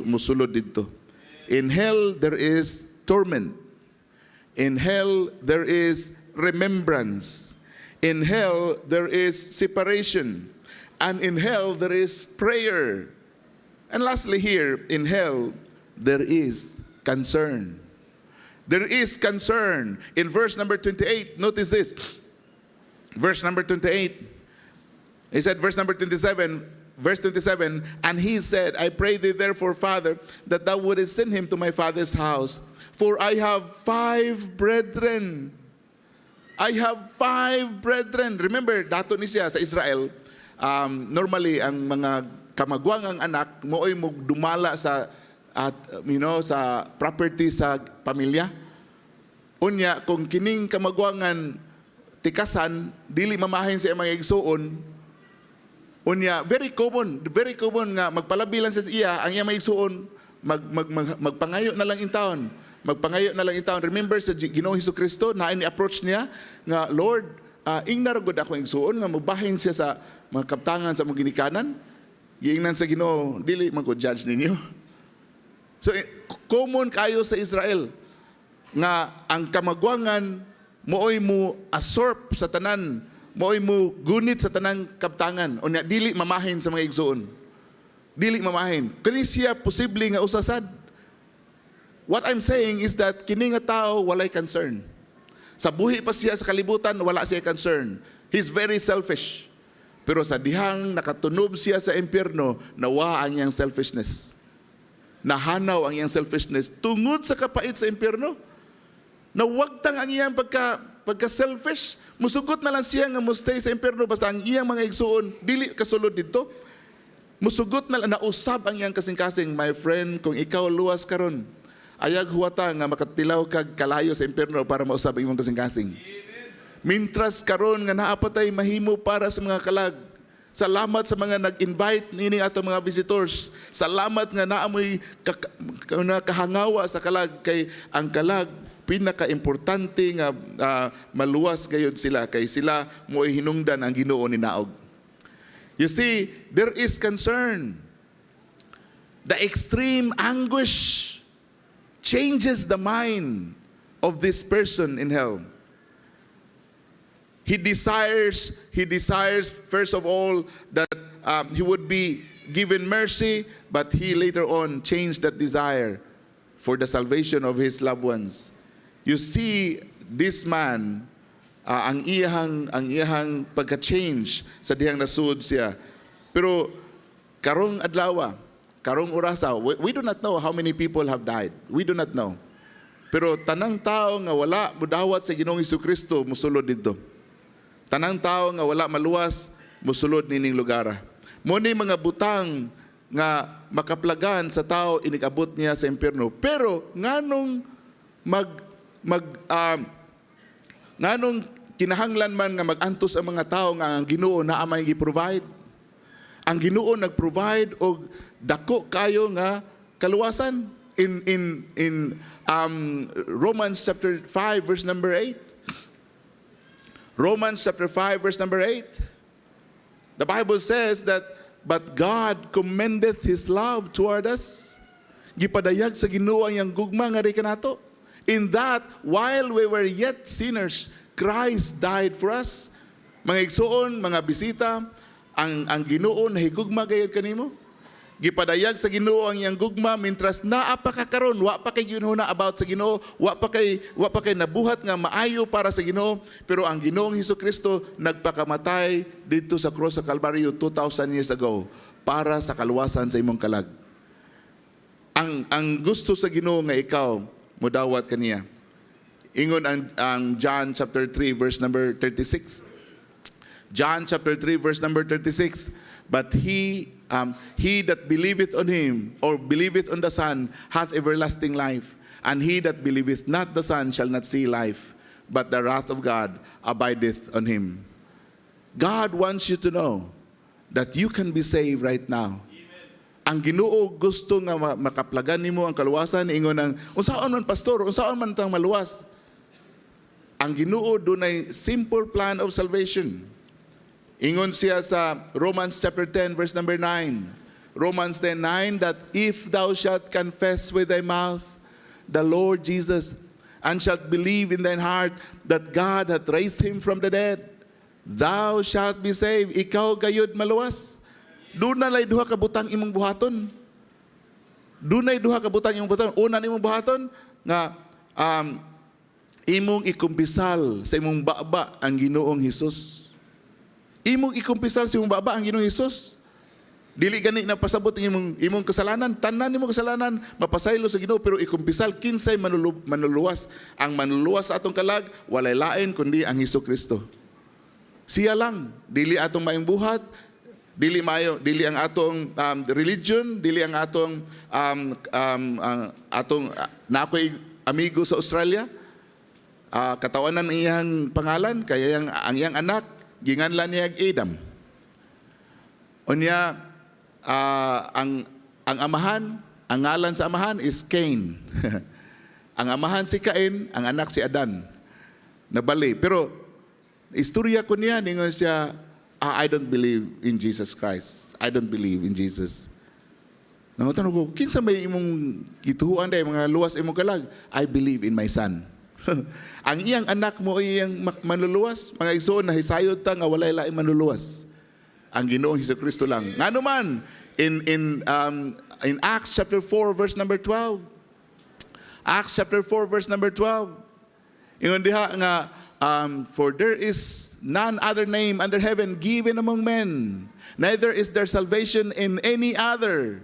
musulod dito. In hell there is torment. In hell there is remembrance. In hell there is separation. And in hell there is prayer. And lastly here, in hell there is concern. There is concern. In verse number 28, notice this. Verse number 28. He said, verse 27, and he said, I pray thee therefore, Father, that thou wouldest send him to my father's house, for I have 5 brethren. I have 5 brethren. Remember, dato ni siya sa Israel, normally, ang mga kamagwangang anak, mooy mo dumala sa sa property sa pamilya. Unya, kung kining kamagwangan tikasan, dili mamahin sa mga igsuon. Unya, very common nga magpalabilan sa iya, ang iya mga igsuon, magpangayo na lang in town. Magpangayo na lang in town. Remember sa Ginoong Hesukristo, na ni-approach niya, nga, Lord, ing naragod ako igsuon, nga mabahin siya sa mga kaptangan sa mga ginikanan. Giingnan sa Ginoo, dili mag-judge ninyo. So, common kayo sa Israel nga ang kamagwangan mooy mo absorb sa tanan, mooy mo gunit sa tanang kaptangan. O dili mamahin sa mga igsoon. Dili mamahin. Kani siya posible nga usasad. What I'm saying is that kini nga tao walay concern. Sa buhi pa siya sa kalibutan, wala siya concern. He's very selfish. Pero sa dihang nakatunob siya sa impyerno, nawa ang iyang selfishness. Nahanaw ang iyang selfishness tungod sa kapait sa impyerno. Nawagtang ang iyang pagka-selfish. Musugot na lang siya nga mustay sa impyerno basta ang iyang mga igsuon dili kasulod dito. Musugot na lang, nausab ang iyang kasing-kasing. My friend, kung ikaw luwas karon, ayag huwata nga makatilaw kag kalayo sa impyerno para mausab ang iyong kasing-kasing. Mintras karon nga naapatay mahimo para sa mga kalag. Salamat sa mga nag-invite nini ato mga visitors. Salamat nga naamoy kahangawa sa kalag kay ang kalag pinaka-importante nga maluwas gayud sila kay sila mo'y hinungdan ang Ginoo ni naog. You see, there is concern. The extreme anguish changes the mind of this person in hell. He desires first of all that he would be given mercy, but he later on changed that desire for the salvation of his loved ones. You see, this man, ang iyahang pagka-change sa dihang nasud siya. Pero karong adlaw, karong orasa, we do not know how many people have died. We do not know. Pero tanang tao nga wala mudawat sa Ginoong Hesukristo musulod dito. Tanang tao nga wala maluwas, musulod nining lugar. Muni mga butang nga makaplagan sa tao inigabot niya sa impyerno. Pero nganong nganong kinahanglan man nga magantos ang mga tao nga ang Ginoo naa may gi-provide. Ang Ginoo nag-provide og dako kayo nga kaluwasan in Romans chapter 5 verse number 8. Romans chapter 5 verse number 8. The Bible says that, but God commendeth His love toward us. Gipadayag sa Ginoo ang iyang gugma nga kanato. In that, while we were yet sinners, Christ died for us. Mga igsoon, mga bisita, ang Ginoo nahigugma gayud kanimo. Gipadayag sa Ginoo ang iyang gugma mintras naa pa ka karon, wa pa kay ginuna about sa Ginoo, wa pa kay nabuhat nga maayo para sa Ginoo, pero ang Ginoong Hesukristo nagpakamatay dito sa cross sa Calvary 2,000 years ago para sa kaluwasan sa imong kalag. Ang gusto sa Ginoo nga ikaw mudawat kaniya. Ingon ang John chapter 3 verse number 36. John chapter 3 verse number 36. But he that believeth on him, or believeth on the Son, hath everlasting life. And he that believeth not the Son shall not see life, but the wrath of God abideth on him. God wants you to know that you can be saved right now. Ang Ginoo gusto nga makaplagan nimo ang kaluwasan, ingon ng unsaon man pastor, unsaon man tang maluwas. Ang Ginoo dunay simple plan of salvation. Ingon siya sa Romans chapter 10 verse number 9. Romans 10:9, that if thou shalt confess with thy mouth the Lord Jesus, and shalt believe in thine heart that God hath raised him from the dead, thou shalt be saved. Ikaw gayud maluwas. Dunay duha ka butang imong buhaton. Dunay duha ka butang imong buhaton. Una nimong buhaton nga imong ikumpisal sa imong baba ang Ginoong Hesus. Imong ikumpisal sa imong baba ang Ginoong Hesus. Dili gani na pasabot imong kasalanan, tanan imong kasalanan mapasaylo sa Ginoo, pero ikumpisal kinsay manuluwas. Ang manuluwas sa atong kalag walay lain kundi ang Hesukristo. Siya lang, dili atong maayong buhat, dili ang atong religion, dili ang atong nakoy amigo sa Australia. Katawanan ang iyang pangalan, kaya ang iyang anak ginganlan niya Adam. Unya ang amahan, ang ngalan sa amahan is Cain. Ang amahan si Cain, ang anak si Adan. Nabali. Pero istorya ko niya, ningon siya, I don't believe in Jesus Christ. I don't believe in Jesus. Nangutan ko, kinsa may imong gituhuan day, mga luwas imong kalag? I believe in my son. Ang iyang anak mo iyang manluluwas, mga igsoon na hisayod ta nga walay laing manluluwas. Ang Ginoong Hesukristo lang. Ngano man in Acts chapter 4 verse number 12. Acts chapter 4 verse number 12. Ingon diha nga for there is none other name under heaven given among men, neither is there salvation in any other.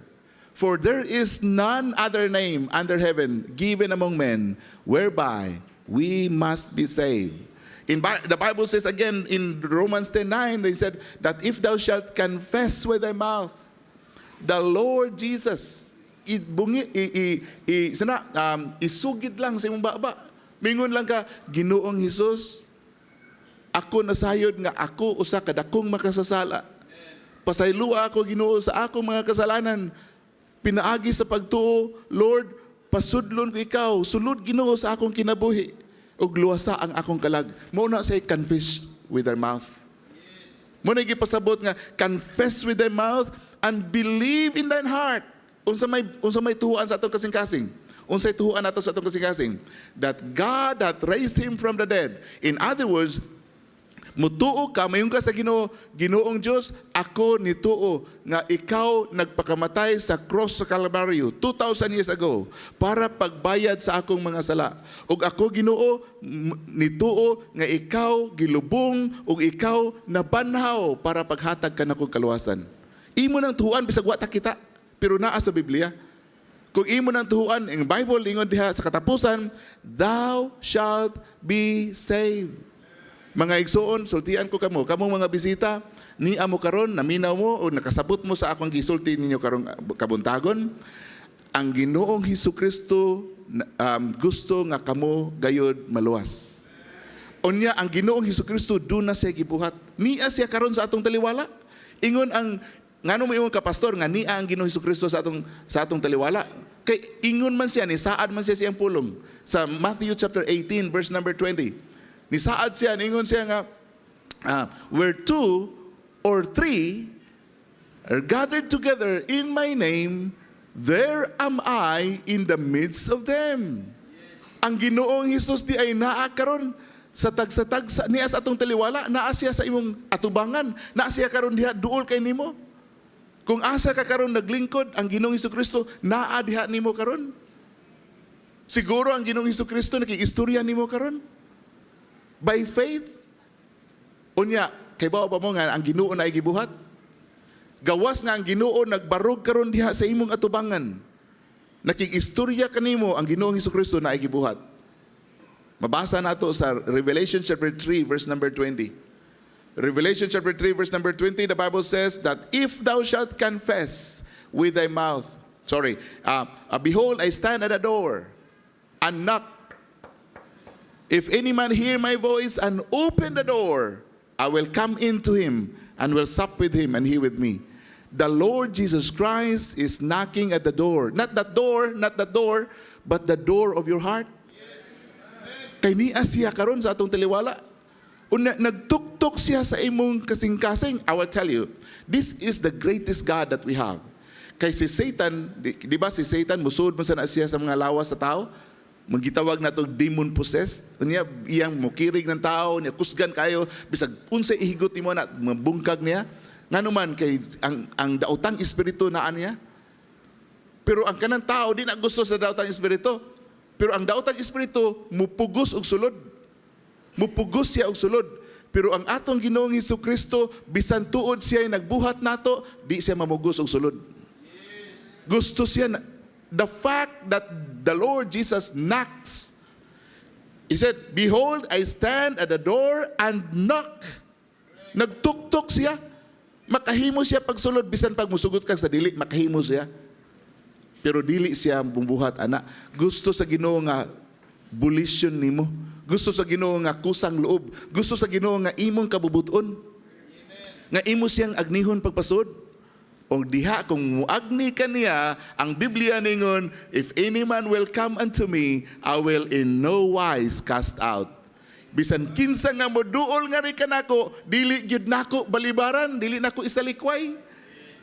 For there is none other name under heaven given among men whereby we must be saved. The Bible says again in Romans 10:9, they said that if thou shalt confess with thy mouth the Lord Jesus, isugid lang sa imong baba. Mingon lang ka, Ginoong Hesus, ako nasayod nga ako usa ka dakong makasasala. Pasaylua ako Ginoo sa akong mga kasalanan. Pinaagi sa pagtuo, Lord, pasudlon ko ikaw, sulod Ginoo sa akong kinabuhi, ug luwasa ang akong kalag. Mao na say confess with their mouth. Mo na gipasabot nga confess with thy mouth and believe in thine heart. Unsa may tuhuan sa atong kasing-kasing? Unsay tuhuan nato sa atong kasing-kasing? That God hath raised him from the dead. In other words, mutuo ka, mayon ka sa Ginoo, Ginoong Dios, ako nituo nga ikaw nagpakamatay sa cross sa Calvario 2,000 years ago para pagbayad sa akong mga sala. Ug ako Ginoo nituo nga ikaw gilubong ug ikaw nabanhaw para paghatag ka nako kaluwasan. Imo nang tuhuan bisag wa ta kita, pero naa sa Biblia. Kung imo nang tuhuan, ang Bible ingon diha sa katapusan, thou shalt be saved. Mga igsoon, sultian ko kamong mga bisita, ni amo karon, naminaw mo o nakasabot mo sa akong gisulti ninyo karong kabuntagon, ang Ginoong Hesukristo gusto nga kamo gayud maluwas. Unya ang Ginoong Hesukristo duna siya gibuhat. Niya siya karon sa atong taliwala. Ingon ang ngano mo ingon ka pastor nga niya ang Ginoong Hesukristo sa atong taliwala. Kay ingon man siya ni saad man siya siyang pulong sa Matthew chapter 18 verse number 20. Ni saad siya, ningon siya nga, where 2 or 3 are gathered together in my name, there am I in the midst of them. Ang Ginoong Hesus di ay naa karon sa tagsa-tagsa niya sa atong taliwala, naa siya sa imong atubangan, naa siya karon diha duol kay nimo. Kung asa ka karon naglingkod, ang Ginoong Hesukristo naa diha nimo karon. Siguro ang Ginoong Hesukristo nakiistorya nimo karon. By faith, unya, kay bawa pa mo nga ang Ginoo na ay gibuhat. Gawas nga ang Ginoo nagbarog karon diha sa imong atubangan. Nakikistorya kanimo ang Ginoong Hesukristo na ay gibuhat. Mabasa nato sa Revelation chapter 3 verse number 20. Revelation chapter 3 verse number 20, the Bible says that if thou shalt confess with thy mouth, behold, I stand at the door and knock. If any man hear my voice and open the door, I will come into him and will sup with him and he with me. The Lord Jesus Christ is knocking at the door. Not that door, but the door of your heart. Kay niya siya karon sa atong taliwala. Una, nagtuktok siya sa imong kasing-kasing. I will tell you, this is the greatest God that we have. Kay si Satan, di ba si Satan, musud man sana siya sa mga lawas sa tao? Magitawag na itong demon possessed. Niya, iyang mukirig ng tao, niya kusgan kayo, bisag unsay ihigot mo na, mabungkag niya. Nga naman, kay ang daotang espiritu naan niya. Pero ang kanang tao, di na gusto sa daotang espiritu. Pero ang daotang espiritu, mupugos og sulod. Mupugos siya og sulod. Pero ang atong Ginoong Hesukristo, bisan tuod siya ay nagbuhat nato, di siya mamugos og sulod. Gusto siya na, the fact that the Lord Jesus knocks, He said, behold, I stand at the door and knock. Nagtuktok siya. Makahimo siya pagsulod, bisan pag musugot ka sa dili, makahimo siya. Pero dili siya bumbuhat, anak. Gusto sa Ginoo nga bulisyon nimo. Gusto sa Ginoo nga kusang loob. Gusto sa Ginoo nga imong kabubuton. Nga imo siyang agnihon pagpasod. O diha kung muagni kaniya, ang Biblia ningon, if any man will come unto me, I will in no wise cast out. Bisan kinsa nga moduol nga rin kanako, dili gyud nako balibaran, dili nako isalikway.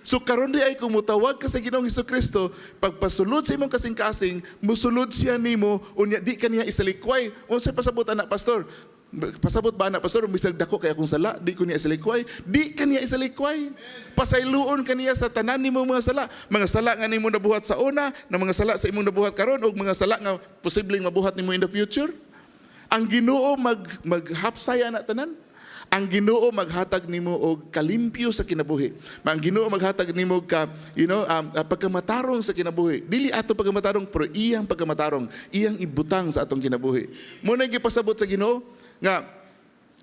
So karon di ay kung mutawag ka sa Ginoong Hesukristo, pagpasulod sa imong kasing-kasing, musulod siya nimo, unya di kaniya isalikway. Unsay pasabot anak pastor? Pasabot ba anak pastor, bisag dako kay akong sala, di ko niya isalikway? Di kaniya isalikway. Pasayloon kaniya sa tanan nimo mga sala. Mga sala nga nimo nabuhat sa una, na mga sala sa imong nabuhat karon, ug mga sala nga posibleng mabuhat nimo in the future. Ang Ginoo maghapsaya na tanan. Ang Ginoo maghatag nimo og kalimpyo sa kinabuhi. Ang Ginoo maghatag nimo ka, pagkamatarong sa kinabuhi. Dili ato pagkamatarong, pero iyang pagkamatarong, iyang ibutang sa atong kinabuhi. Muna gipasabot sa Ginoo nga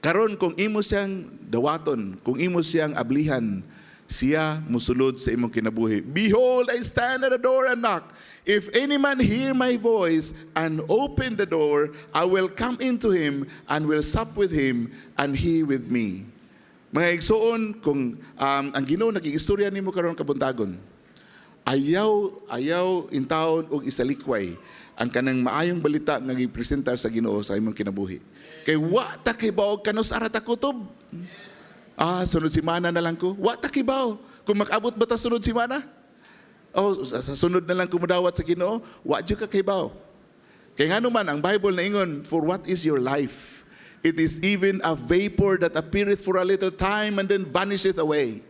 karon kung imo siyang dawaton, kung imo siyang ablihan, siya musulod sa imong kinabuhi. Behold, I stand at the door and knock. If any man hear my voice and open the door, I will come into him and will sup with him and he with me. Mga igsoon, kung ang Ginoo nag-iistorya nimo karon kabuntagon, ayaw intawon og isalikway ang kanang maayong balita nga gipresentar sa Ginoo sa imong kinabuhi. Kay wa ta kay baog kanos ara ta kutob. Sunod semana na lang ko. Wa ta kay baog. Kung makabot ba ta sunod semana? Sa sunod na lang kumudawat sa Ginoo, wa jud ka kay bawo. Kay ngano man ang Bible na ingon, for what is your life? It is even a vapor that appeareth for a little time and then vanisheth away.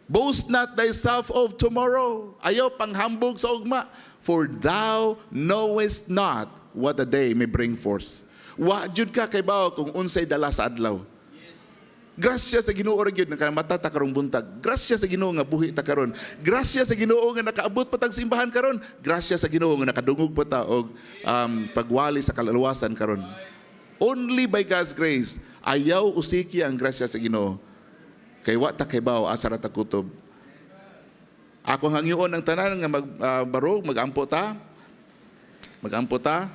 Boast not thyself of tomorrow. Ayaw panghambog sa ugma, for thou knowest not what a day may bring forth. Wa jud ka kay bawo kung unsay dala sa adlaw. Grasya sa Ginoo ra gyud nakamata ta karong buntag. Grasya sa Ginoo nga buhi ta karon. Grasya sa Ginoo nga nakaabot pa tag simbahan karon. Grasya sa Ginoo nga nakadungog pa ta og pagwali sa kalawasan karon. Only by God's grace, ayaw usiki ang grasya sa Ginoo. Kay wa ta kay bawo asa ra ta kutob. Ako hangyoon ang tanan nga magbarog, magampo ta. Magampo ta.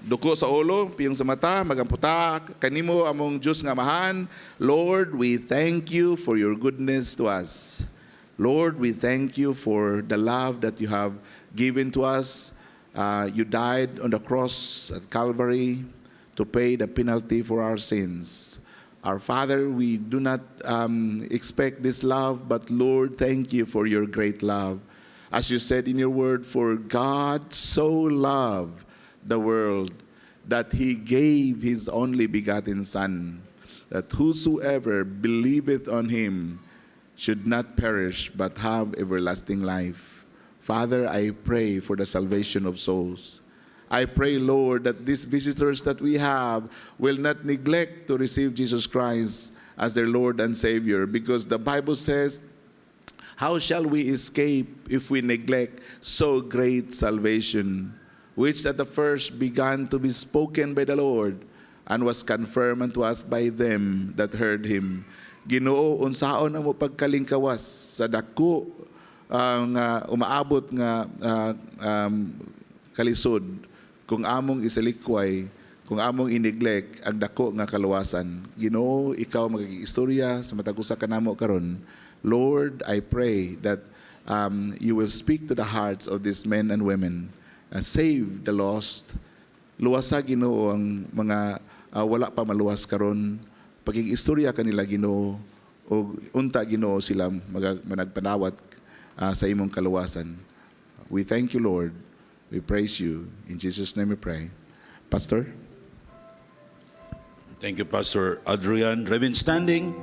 Duko sa ulo, piyong sa mata, magamputa, kanimo among Diyos nga amahan. Lord, we thank you for your goodness to us. Lord, we thank you for the love that you have given to us. You died on the cross at Calvary to pay the penalty for our sins. Our Father, we do not expect this love, but Lord, thank you for your great love. As you said in your word, for God so loved the world that he gave his only begotten Son, that whosoever believeth on him should not perish but have everlasting life. Father, I pray for the salvation of souls. I pray, Lord, that these visitors that we have will not neglect to receive Jesus Christ as their Lord and Savior, because the Bible says, how shall we escape if we neglect so great salvation, which at the first began to be spoken by the Lord, and was confirmed unto us by them that heard him. Ginoo, unsaon ang mo pagkalingkawas sa dako nga umaabot nga kalisod kung among isalikway, kung among iniglek ang dako nga kaluwasan. Ginoo, ikaw magigistorya sa matag usa kanamo karon. Lord, I pray that you will speak to the hearts of these men and women and save the lost. Luwasa, Ginoo, ang mga wala pa maluwas karon. Pagig-istorya kanila, Ginoo, o unta, Ginoo, sila managpanawat sa imong kaluwasan. We thank you, Lord. We praise you. In Jesus' name we pray. Pastor? Thank you, Pastor Adrian. Remain standing.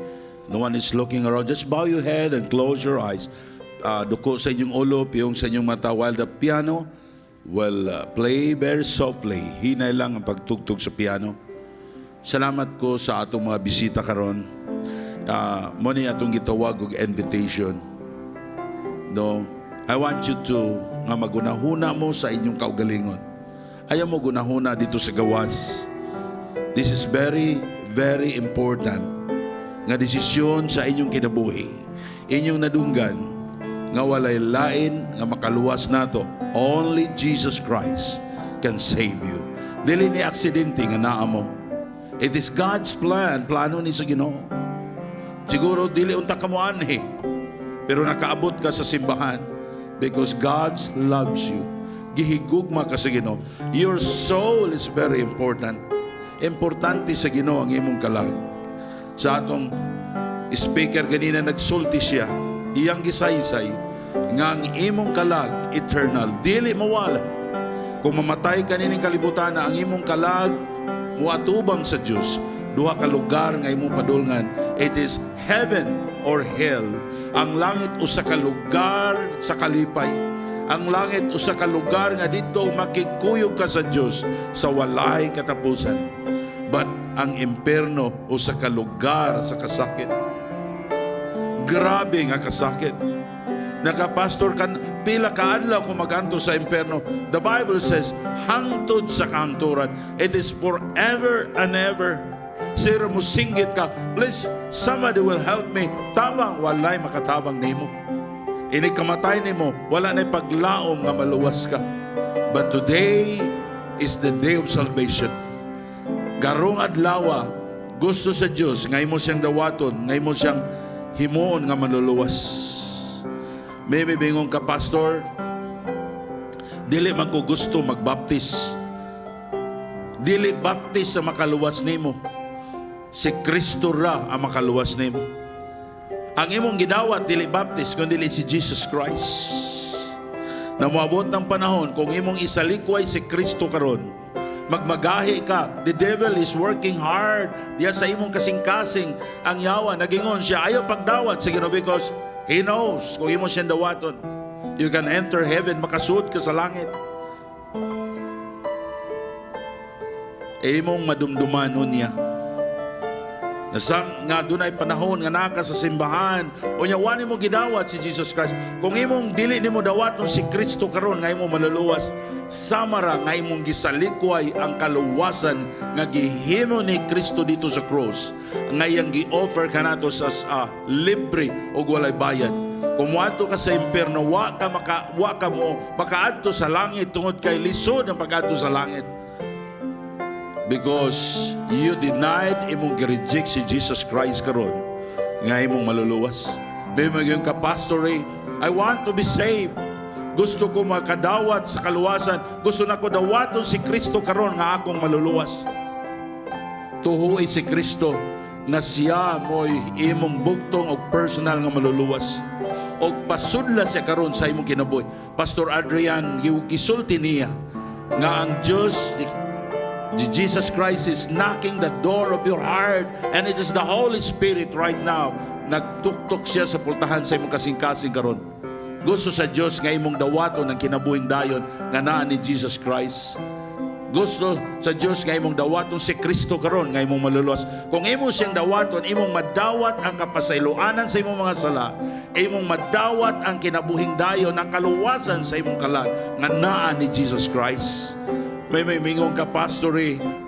No one is looking around. Just bow your head and close your eyes. Duko sa inyong ulo, piyong sa inyong mata, while the piano will play very softly. Hinay lang ang pagtugtog sa piano. Salamat ko sa atong mga bisita karon. Muna atong gitawag og invitation. No, I want you to nga magunahuna mo sa inyong kaugalingon. Ayaw mo gunahuna dito sa gawas. This is very, very important nga desisyon sa inyong kinabuhi. Inyong nadunggan nga walay lain nga makaluwas nato. Only Jesus Christ can save you. Dili ni aksidente nga naa mo. It is God's plan, plano ni sa Ginoo. Siguro dili unta ka mo anhi, pero nakaabot ka sa simbahan because God loves you. Gihigugma ka sa Ginoo. Your soul is very important. Importante sa Ginoo ang imong kalag. Sa atong speaker ganina nagsulti siya, iyang gisaysay nga ang imong kalag eternal, dili mawala. Kung mamatay ka nining kalibutan na ang imong kalag muatubang sa Dios, duha ka lugar nga imong padulngan. It is heaven or hell. Ang langit usa ka lugar sa kalipay. Ang langit usa ka lugar nga dito makikuyog ka sa Dios sa walay katapusan. But ang impierno usa ka lugar sa kasakit. Grabe nga kasakit. Nakapastor kan pila ka adlaw kung maganto sa impierno. The Bible says hangtod sa kahangturan. It is forever and ever. Sira mo singgit ka, please, somebody will help me. Tabang, walay makatabang nimo. Ini kamatay nimo, wala na paglaom nga maluwas ka. But today is the day of salvation. Garong adlaw, gusto sa Dios nga imo siyang dawaton, nga imo siyang himuon nga maluluwas. Maybe bingon ka, pastor, dili man ko gusto magbaptis. Dili baptis sa makaluwas nimo. Si Kristo ra ang makaluwas nimo. Ang imong gidawat dili baptis kundi si Jesus Christ. Na moabot ng panahon kung imong isalikway si Kristo karon, magmagahi ka. The devil is working hard diya sa imong kasing-kasing. Ang yawa nagingon siya ayaw pagdawat sa Ginoo because he knows kung imo siyang dawaton, you can enter heaven, makasuot ka sa langit. Imong madumduman niya. Nasang nga dunay panahon nga naka sa simbahan o nyawani mo gidawat si Jesus Christ. Kung imong dili nimo dawaton si Kristo karon nga imong maluluwas, samara nga imong gisalikway ang kaluwasan nga gihimo ni Kristo dito sa cross, nga iyang gi-offer kanato sa libre o walay bayad. Kung muadto ka sa impierno, wa ka mo makaadto sa langit tungod kay lisod ang pag-adto sa langit. Because you denied, imong gi-reject si Jesus Christ karon nga imong maluluwas. Bimagyon ka, pastor, I want to be saved. Gusto ko makadawat sa kaluwasan. Gusto na ko dawaton si Kristo karon nga akong maluluwas. Tuhoy si Kristo na siya mo'y imong bugtong o personal nga maluluwas. O pasudla siya karon sa imong kinabuhi. Pastor Adrian, gisulti niya nga ang Diyos, Jesus Christ is knocking the door of your heart, and it is the Holy Spirit right now. Nagtuktok siya sa pultahan sa imong kasing-kasing karon. Gusto sa Dios nga imong dawaton ang kinabuhing dayon nga naa ni Jesus Christ. Gusto sa Dios nga imong dawaton si Kristo karon nga imong maluluwas. Kung imo siyang dawaton, imong madawat ang kapasayloanan sa imong mga sala. Imong madawat ang kinabuhing dayon, ang kaluwasan sa imong kalag nga naa ni Jesus Christ. may mingong ka, Pastor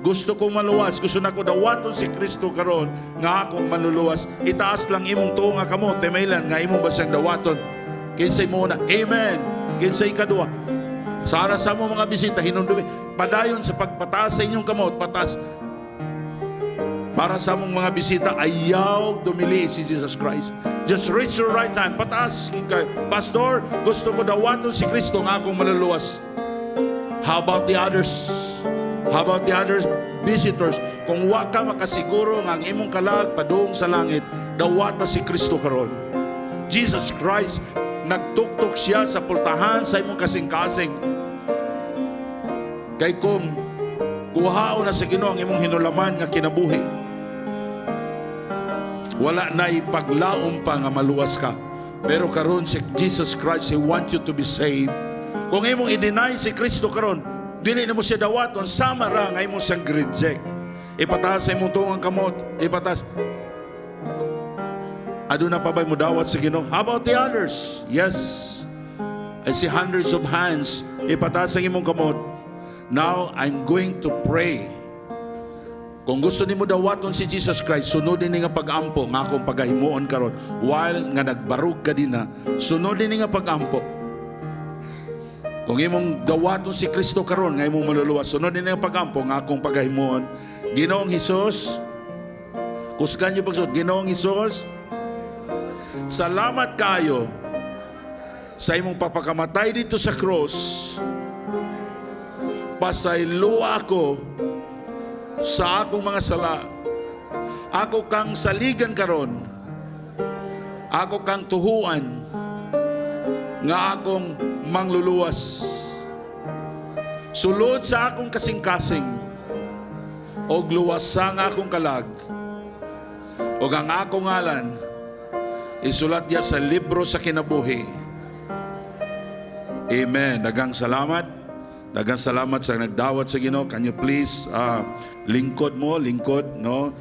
gusto kong maluwas, gusto na ko dawaton si Kristo karon nga akong maluluwas. Itaas lang imong tuo nga kamo, temaylan nga imong basang dawaton. Kinsay mo na, amen. Kinsay kadua. Sa aras sa mo mga bisita, hinundumi, padayon sa pagpataas sa inyong kamot, patas. Para sa mong mga bisita, ayaw dumili si Jesus Christ. Just raise your right hand, pataas. Pastor, gusto ko dawaton si Kristo nga akong maluluwas. How about the others? How about the others visitors? Kung wa ka makasiguro nga ang imong kalag padung sa langit, dawata si Kristo karon. Jesus Christ, nagtuktok siya sa pultahan sa imong kasing-kasing. Kay kung kuhao na sa Ginoo ang imong hinulaman nga kinabuhi, wala na ipaglaom pa nga maluwas ka. Pero karon si Jesus Christ, He want you to be saved. Kung imong i-deny si Kristo karon, dili na mo siya dawaton, sama ra nga imong siyang reject. Ipataas sa imong tungang kamot, ipataas. Aduna pa ba mo dawat sa Ginoo? How about the others? Yes. I see hundreds of hands. Ipataas sa imong kamot. Now, I'm going to pray. Kung gusto nimo dawaton si Jesus Christ, sunodin ni nga pag-ampo nga akong pagahimuon karon. While nga nagbarug ka din na, sunodin ni nga pag-ampo. Kung imong dawaton si Kristo karon nga imong maluluwas, sunodin ni nga pag-ampo nga akong pagahimuon. Ginoong Hesus, kusgan niyo pagsud, Ginoong Hesus, salamat kayo sa imong papakamatay dito sa cross. Pasayloa ako sa akong mga sala. Ako kang saligan karon. Ako kang tuhuan nga akong mangluluwas. Sulod sa akong kasing-kasing og luwas sa akong kalag. Og ang akong ngalan isulat niya sa libro sa kinabuhi. Amen. Daghang salamat. Daghang salamat sa nagdawat sa Ginoo. Can you please lingkod mo, no?